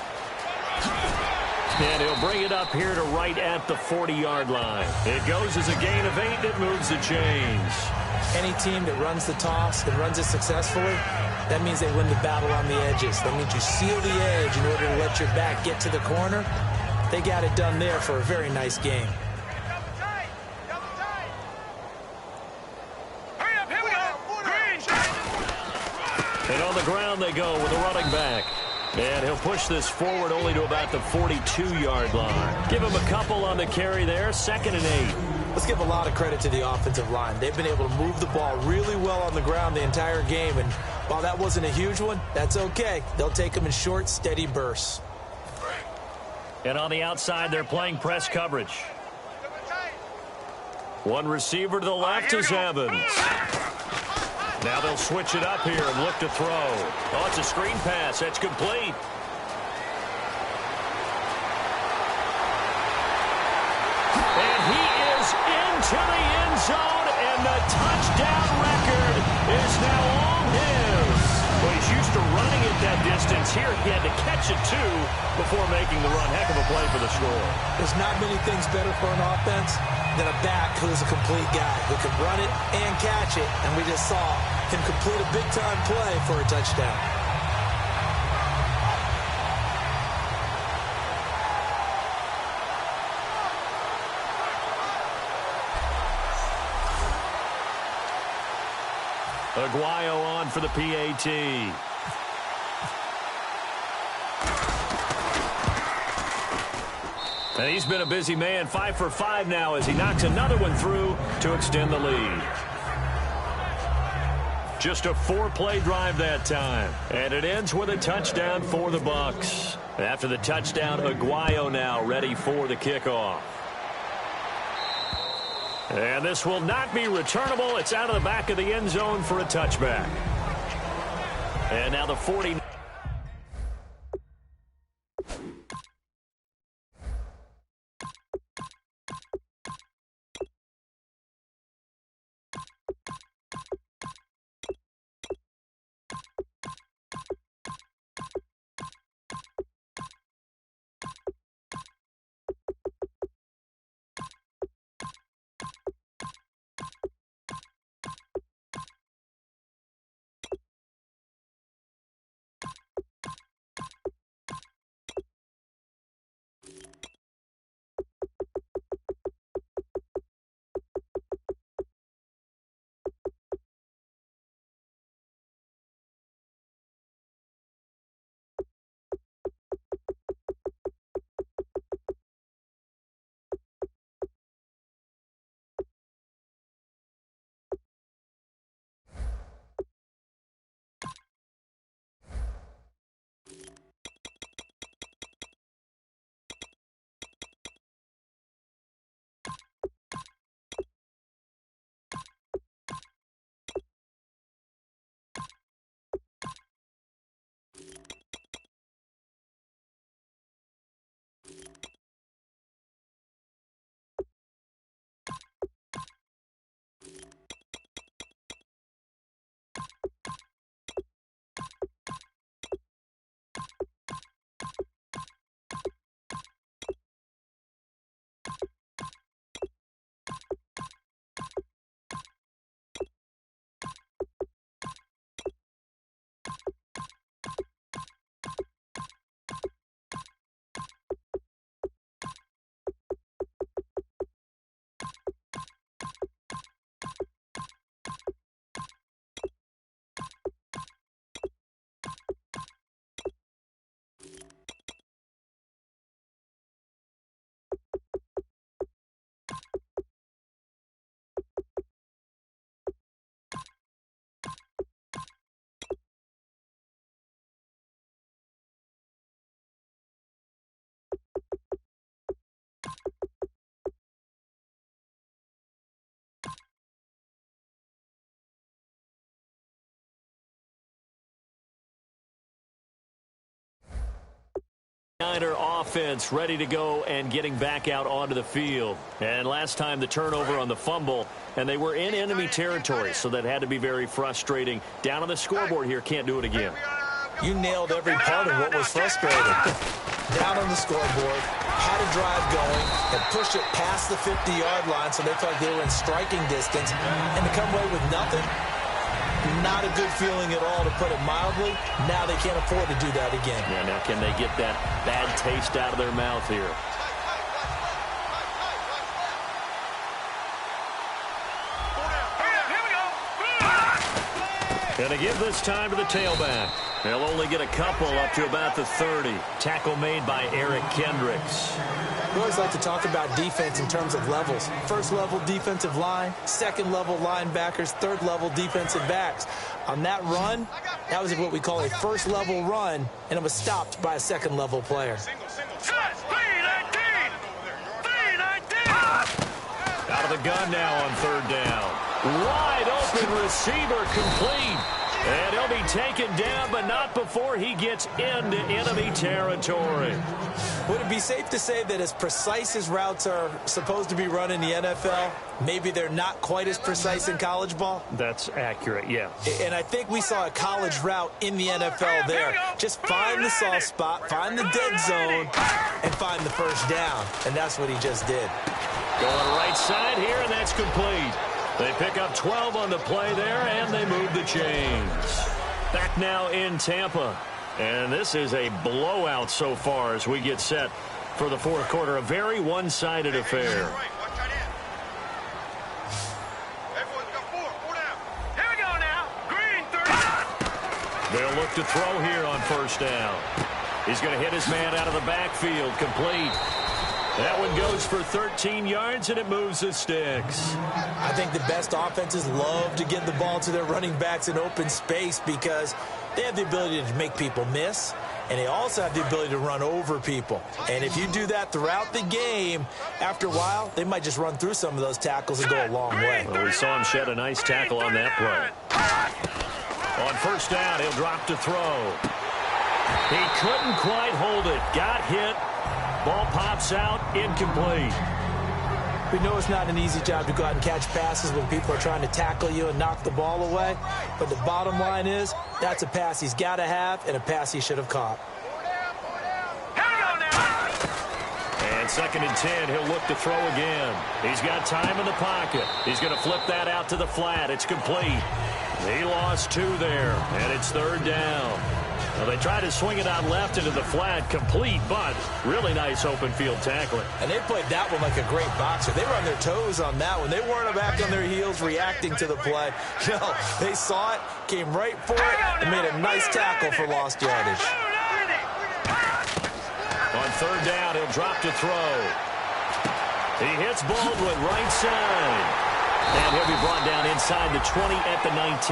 And he'll bring it up here to right at the 40-yard line. It goes as a gain of 8. It moves the chains. Any team that runs the toss and runs it successfully, that means they win the battle on the edges. That means you seal the edge in order to let your back get to the corner. They got it done there for a very nice game. And on the ground they go with the running back. And he'll push this forward only to about the 42-yard line. Give him a couple on the carry there, 2nd and 8. Let's give a lot of credit to the offensive line. They've been able to move the ball really well on the ground the entire game. And while that wasn't a huge one, that's okay. They'll take them in short, steady bursts. And on the outside, they're playing press coverage. One receiver to the left is Evans. Now they'll switch it up here and look to throw. Oh, it's a screen pass. That's complete. And he is into the end zone, and the touchdown record is now all his. Well, he's used to running it that distance. Here he had to catch it, too, before making the run. Heck of a play for the score. There's not many things better for an offense than a back who's a complete guy who can run it and catch it, and we just saw him complete a big-time play for a touchdown. Aguayo on for the PAT. And he's been a busy man, 5 for 5 now as he knocks another one through to extend the lead. Just a 4-play drive that time. And it ends with a touchdown for the Bucs. After the touchdown, Aguayo now ready for the kickoff. And this will not be returnable. It's out of the back of the end zone for a touchback. And now the 40. Niner offense ready to go and getting back out onto the field. And last time the turnover on the fumble, and they were in enemy territory, so that had to be very frustrating. Down on the scoreboard here, can't do it again. You nailed every part of what was frustrating. Down on the scoreboard, had a drive going, and pushed it past the 50-yard line so they felt like they were in striking distance, and to come away with nothing, not a good feeling at all, to put it mildly. Now they can't afford to do that again. Yeah, now can they get that bad taste out of their mouth here? Gonna give this time to the tailback. They'll only get a couple up to about the 30. Tackle made by Eric Kendricks. We always like to talk about defense in terms of levels. First level defensive line, second level linebackers, third level defensive backs. On that run, that was what we call a first level run, and it was stopped by a second level player. Out of the gun now on third down. Wide open receiver complete. And he'll be taken down, but not before he gets into enemy territory. Would it be safe to say that as precise as routes are supposed to be run in the NFL, maybe they're not quite as precise in college ball? That's accurate, yeah. And I think we saw a college route in the NFL there. Just find the soft spot, find the dead zone, and find the first down. And that's what he just did. Going right side here, and that's complete. They pick up 12 on the play there, and they move the chains. Back now in Tampa. And this is a blowout so far as we get set for the fourth quarter. A very one-sided affair. They'll look to throw here on first down. He's going to hit his man out of the backfield. Complete. That one goes for 13 yards, and it moves the sticks. I think the best offenses love to get the ball to their running backs in open space because they have the ability to make people miss, and they also have the ability to run over people. And if you do that throughout the game, after a while, they might just run through some of those tackles and go a long way. Well, we saw him shed a nice tackle on that play. On first down, he'll drop to throw. He couldn't quite hold it. Got hit. Ball pops out. Incomplete. We know it's not an easy job to go out and catch passes when people are trying to tackle you and knock the ball away. But the bottom line is, that's a pass he's got to have and a pass he should have caught. And 2nd and 10, he'll look to throw again. He's got time in the pocket. He's going to flip that out to the flat. It's complete. He lost 2 there, and it's 3rd down. Well, they tried to swing it out left into the flat, complete, but really nice open field tackling. And they played that one like a great boxer. They were on their toes on that one. They weren't back on their heels reacting to the play. No, they saw it, came right for it, and made a nice tackle for lost yardage. On 3rd down, he'll drop to throw. He hits Baldwin right side. And he'll be brought down inside the 20 at the 19.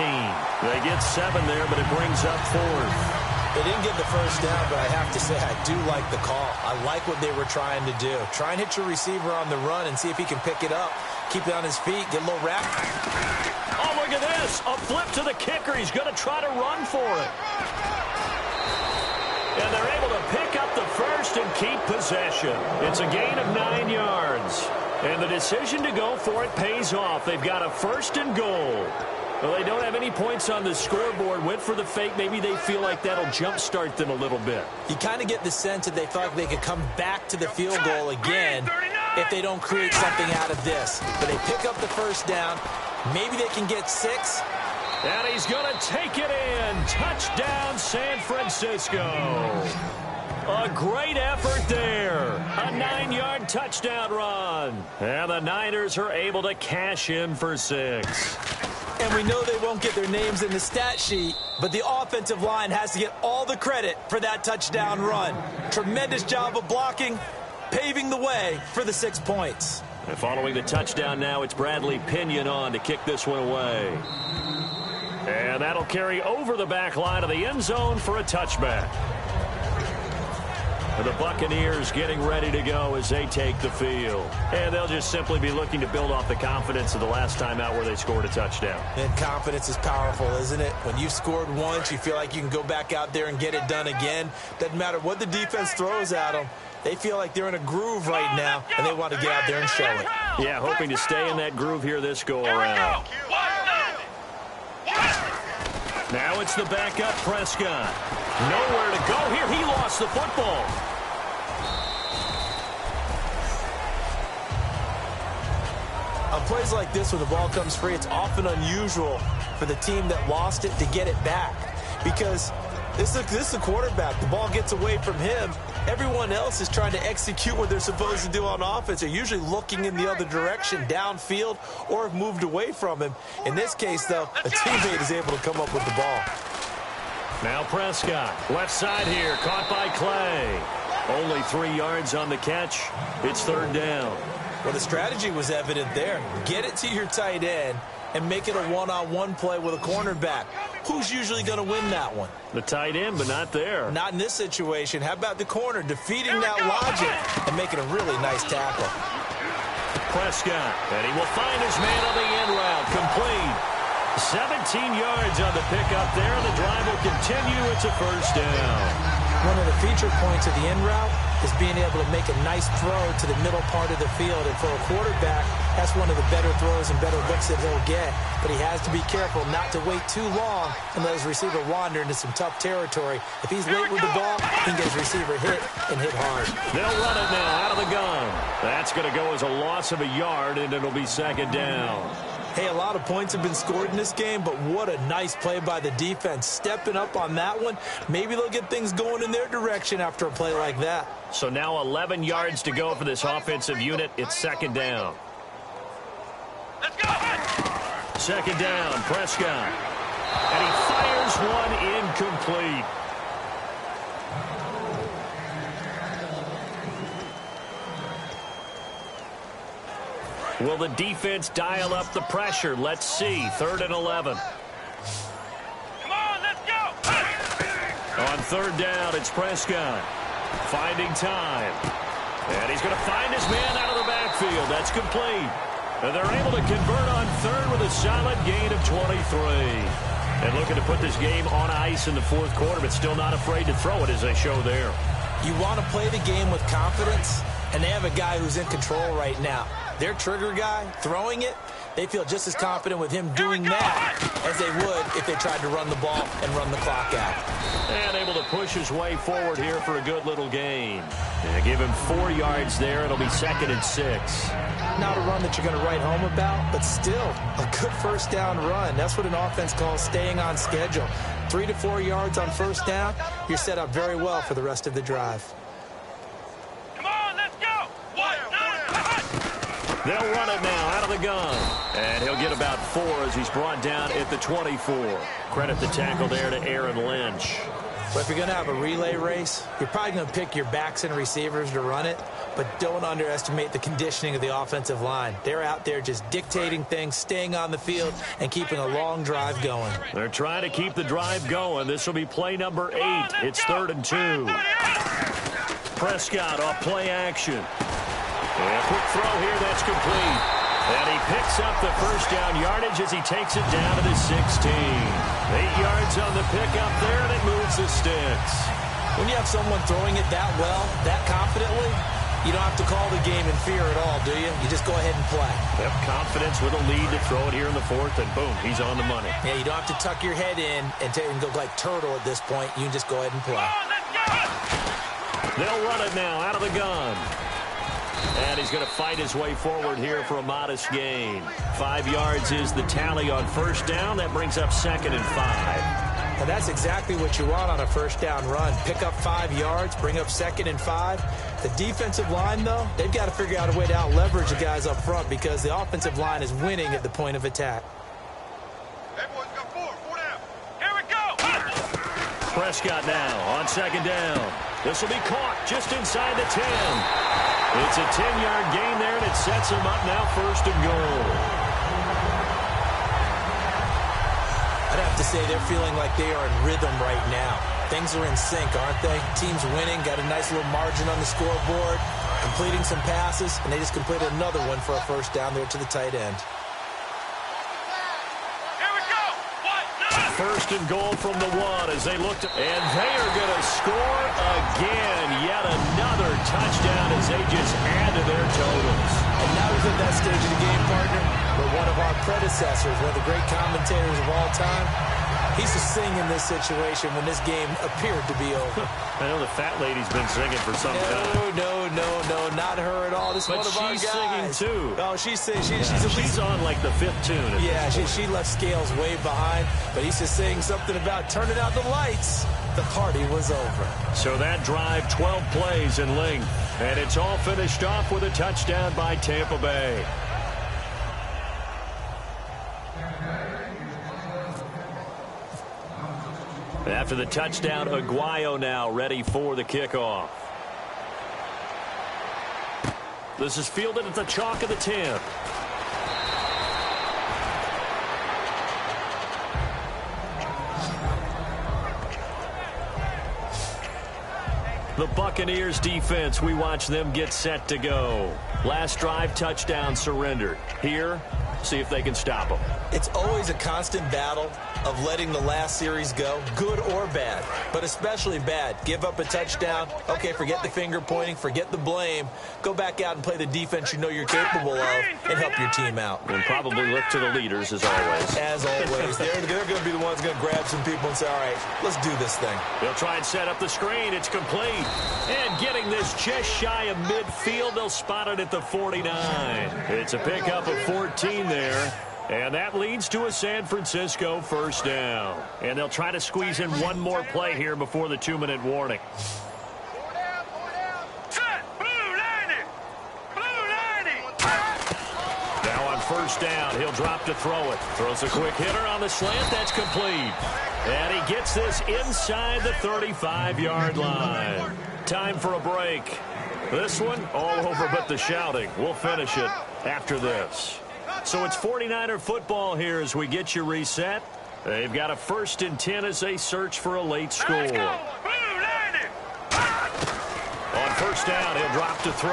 They get 7 there, but it brings up 4th. They didn't get the first down, but I have to say I do like the call. I like what they were trying to do. Try and hit your receiver on the run and see if he can pick it up. Keep it on his feet, get a little wrap. Oh, look at this. A flip to the kicker. He's going to try to run for it. And they're able to pick up the first and keep possession. It's a gain of 9 yards. And the decision to go for it pays off. They've got a 1st and goal. Well, they don't have any points on the scoreboard. Went for the fake. Maybe they feel like that'll jumpstart them a little bit. You kind of get the sense that they thought they could come back to the field goal again if they don't create something out of this. But they pick up the first down. Maybe they can get 6. And he's going to take it in. Touchdown, San Francisco. A great effort there. A 9-yard touchdown run. And the Niners are able to cash in for 6. And we know they won't get their names in the stat sheet, but the offensive line has to get all the credit for that touchdown run. Tremendous job of blocking, paving the way for the 6 points. And following the touchdown now, it's Bradley Pinion on to kick this one away. And that'll carry over the back line of the end zone for a touchback. The Buccaneers getting ready to go as they take the field. And they'll just simply be looking to build off the confidence of the last time out where they scored a touchdown. And confidence is powerful, isn't it? When you've scored once, you feel like you can go back out there and get it done again. Doesn't matter what the defense throws at them. They feel like they're in a groove right now, and they want to get out there and show it. Yeah, hoping to stay in that groove here this go-around. Now it's the backup Prescott. Nowhere to go here. He lost the football. On plays like this, when the ball comes free, it's often unusual for the team that lost it to get it back. Because this is the quarterback. The ball gets away from him. Everyone else is trying to execute what they're supposed to do on offense. They're usually looking in the other direction, downfield, or have moved away from him. In this case, though, a teammate is able to come up with the ball. Now Prescott, left side here, caught by Clay. Only 3 yards on the catch. It's 3rd down. Well, the strategy was evident there. Get it to your tight end and make it a one-on-one play with a cornerback. Who's usually going to win that one? The tight end, but not there. Not in this situation. How about the corner defeating that logic and making a really nice tackle? Prescott, and he will find his man on the end route. Complete. 17 yards on the pickup there, and the drive will continue. It's a 1st down. One of the feature points of the in route is being able to make a nice throw to the middle part of the field. And for a quarterback, that's one of the better throws and better looks that he'll get. But he has to be careful not to wait too long and let his receiver wander into some tough territory. If he's late with the ball, he can get his receiver hit and hit hard. They'll run it now out of the gun. That's going to go as a loss of a yard, and it'll be 2nd down. Hey, a lot of points have been scored in this game, but what a nice play by the defense. Stepping up on that one, maybe they'll get things going in their direction after a play like that. So now 11 yards to go for this offensive unit. It's 2nd down. Let's go. 2nd down, Prescott. And he fires one incomplete. Will the defense dial up the pressure? Let's see. 3rd and 11. Come on, let's go. On 3rd down, it's Prescott. Finding time. And he's going to find his man out of the backfield. That's complete. And they're able to convert on 3rd with a solid gain of 23. And looking to put this game on ice in the fourth quarter, but still not afraid to throw it as they show there. You want to play the game with confidence, and they have a guy who's in control right now. Their trigger guy, throwing it, they feel just as confident with him doing that as they would if they tried to run the ball and run the clock out. And able to push his way forward here for a good little gain. And give him 4 yards there. It'll be 2nd and 6. Not a run that you're going to write home about, but still a good first down run. That's what an offense calls staying on schedule. 3 to 4 yards on first down, you're set up very well for the rest of the drive. Come on, let's go. They'll run it now out of the gun. And he'll get about 4 as he's brought down at the 24. Credit the tackle there to Aaron Lynch. But if you're going to have a relay race, you're probably going to pick your backs and receivers to run it, but don't underestimate the conditioning of the offensive line. They're out there just dictating things, staying on the field, and keeping a long drive going. They're trying to keep the drive going. This will be play number 8. It's 3rd and 2. Prescott off play action. And a quick throw here, that's complete. And he picks up the first down yardage as he takes it down to the 16. 8 yards on the pickup there, and it moves the sticks. When you have someone throwing it that well, that confidently, you don't have to call the game in fear at all, do you? You just go ahead and play. Yep, confidence with a lead to throw it here in the 4th, and boom, he's on the money. Yeah, you don't have to tuck your head in and go like turtle at this point. You can just go ahead and play. They'll run it now out of the gun. And he's going to fight his way forward here for a modest gain. 5 yards is the tally on first down. That brings up 2nd and 5. And that's exactly what you want on a first down run. Pick up 5 yards, bring up 2nd and 5. The defensive line, though, they've got to figure out a way to out-leverage the guys up front because the offensive line is winning at the point of attack. Hey, boys, got 4 down. Here we go. Prescott now on 2nd down. This will be caught just inside the 10. It's a 10-yard gain there, and it sets him up now 1st and goal. I'd have to say they're feeling like they are in rhythm right now. Things are in sync, aren't they? Team's winning, got a nice little margin on the scoreboard, completing some passes, and they just completed another one for a first down there to the tight end. Here we go. 1st and goal from the 1 as they look to, and they are going to score again. Yet another touchdown as they just add to their totals. And now he's at that stage of the game, partner, where one of our predecessors, one of the great commentators of all time, he's to sing in this situation when this game appeared to be over. I know the fat lady's been singing for some time. No, not her at all. This is one of our guys. But she's singing too. Oh, she's on like the 5th tune. Yeah, she left Scales way behind, but he's just saying something about turning out the lights. The party was over. So that drive, 12 plays in length, and it's all finished off with a touchdown by Tampa Bay. After the touchdown, Aguayo now ready for the kickoff. This is fielded at the chalk of the 10. The Buccaneers defense, we watch them get set to go. Last drive, touchdown surrendered. Here, see if they can stop them. It's always a constant battle of letting the last series go, good or bad, but especially bad. Give up a touchdown. Okay, forget the finger pointing, forget the blame. Go back out and play the defense you know you're capable of and help your team out. And probably look to the leaders as always. As always. They're going to be the ones going to grab some people and say, all right, let's do this thing. They'll try and set up the screen. It's complete. And getting this just shy of midfield, they'll spot it at the 49. It's a pickup of 14 there. And that leads to a San Francisco first down. And they'll try to squeeze in one more play here before the 2-minute warning. Set. Blue 90. Blue 90. Now on first down, he'll drop to throw it. Throws a quick hitter on the slant. That's complete. And he gets this inside the 35-yard line. Time for a break. This one, all over but the shouting. We'll finish it after this. So it's 49er football here as we get you reset. They've got a 1st and 10 as they search for a late score. Let's go. Blue 90. On first down, he'll drop to throw.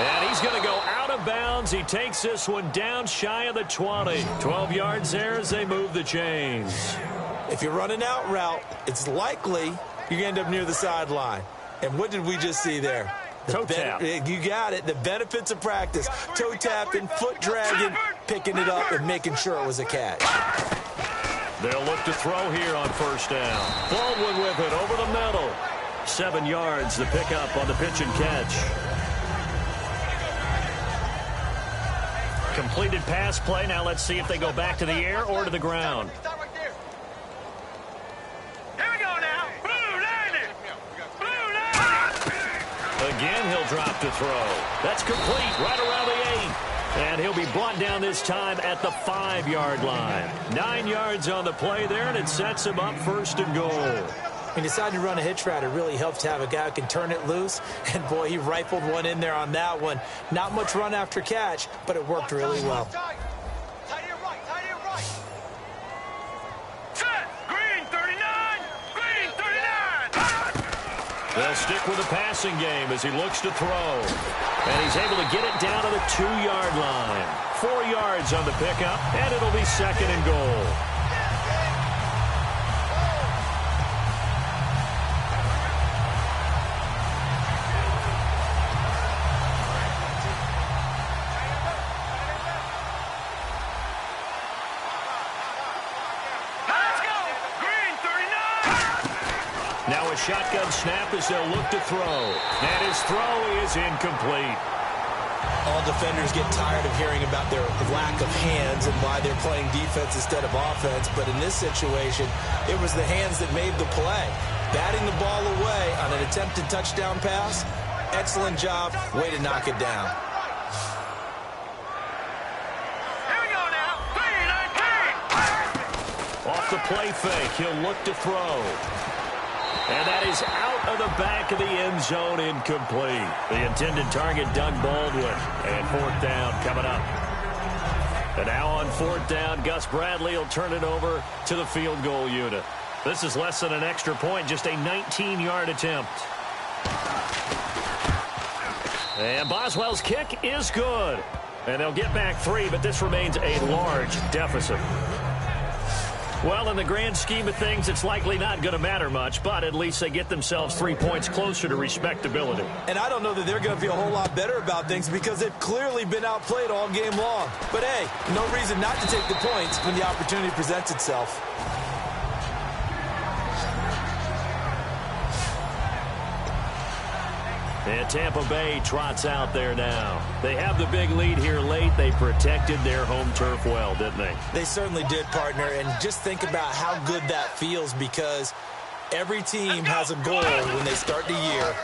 And he's going to go out out of bounds. He takes this one down shy of the 20. 12 yards there as they move the chains. If you're running out route, it's likely you're going to end up near the sideline. And what did we just see there? Toe tap. You got it. The benefits of practice. Toe tapping, foot dragging, picking it up, and making sure it was a catch. They'll look to throw here on first down. Baldwin with it over the middle. 7 yards, the pickup on the pitch and catch. Completed pass play. Now let's see if they go back to the air or to the ground. Again, he'll drop to throw. That's complete right around the 8. And he'll be brought down this time at the 5-yard line. 9 yards on the play there, and it sets him up first and goal. He decided to run a hitch route. It really helps to have a guy who can turn it loose. And, boy, he rifled one in there on that one. Not much run after catch, but it worked really well. They'll stick with the passing game as he looks to throw. And he's able to get it down to the 2-yard line. 4 yards on the pickup, and it'll be second and goal. Now a shotgun snap as they'll look to throw. And his throw is incomplete. All defenders get tired of hearing about their lack of hands and why they're playing defense instead of offense. But in this situation, it was the hands that made the play. Batting the ball away on an attempted touchdown pass. Excellent job. Way to knock it down. Here we go now. 3-19. Off the play fake, he'll look to throw. And that is out of the back of the end zone, incomplete. The intended target, Doug Baldwin. And fourth down coming up. And now on fourth down, Gus Bradley will turn it over to the field goal unit. This is less than an extra point, just a 19-yard attempt. And Boswell's kick is good. And they'll get back 3, but this remains a large deficit. Well, in the grand scheme of things, it's likely not going to matter much, but at least they get themselves 3 points closer to respectability. And I don't know that they're going to feel a whole lot better about things because they've clearly been outplayed all game long. But, hey, no reason not to take the points when the opportunity presents itself. And Tampa Bay trots out there now. They have the big lead here late. They protected their home turf well, didn't they? They certainly did, partner. And just think about how good that feels because every team has a goal when they start the year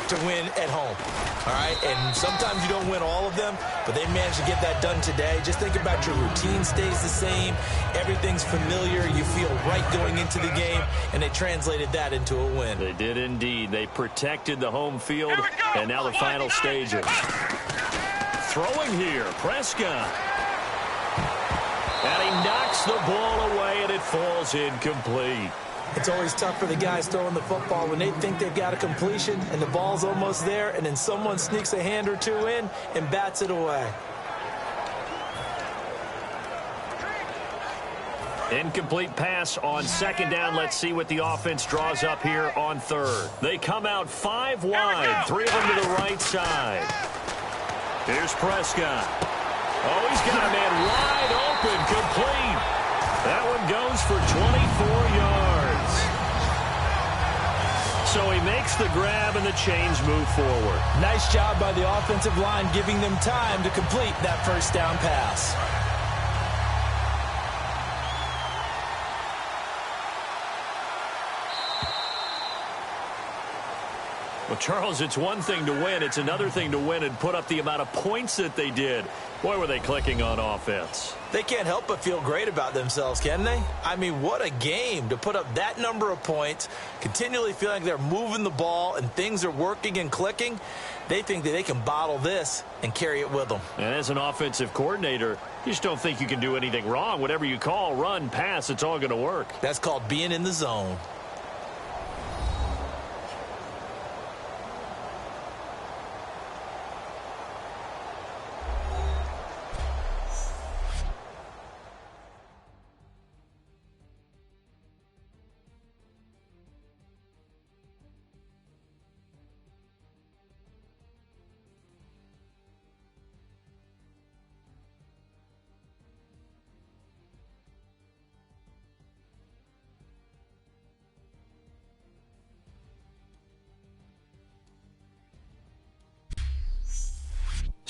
to win at home. All right? And sometimes you don't win all of them, but they managed to get that done today. Just think about your routine stays the same. Everything's familiar. You feel right going into the game, and they translated that into a win. They did indeed. They protected the home field, and now the final stages. Throwing here, Prescott. And he knocks the ball away, and it falls incomplete. It's always tough for the guys throwing the football when they think they've got a completion and the ball's almost there, and then someone sneaks a hand or two in and bats it away. Incomplete pass on second down. Let's see what the offense draws up here on third. They come out 5 wide, 3 of them to the right side. Here's Prescott. Oh, he's got a man wide open, complete. That one goes for 24 yards. So he makes the grab and the chains move forward. Nice job by the offensive line giving them time to complete that first down pass. Well, Charles, it's one thing to win. It's another thing to win and put up the amount of points that they did. Boy, were they clicking on offense. They can't help but feel great about themselves, can they? I mean, what a game to put up that number of points, continually feeling like they're moving the ball and things are working and clicking. They think that they can bottle this and carry it with them. And as an offensive coordinator, you just don't think you can do anything wrong. Whatever you call, run, pass, it's all going to work. That's called being in the zone.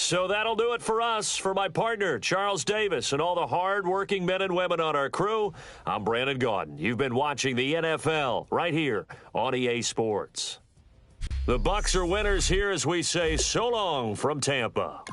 So that'll do it for us. For my partner, Charles Davis, and all the hard-working men and women on our crew, I'm Brandon Gaudin. You've been watching the NFL right here on EA Sports. The Bucs are winners here as we say so long from Tampa.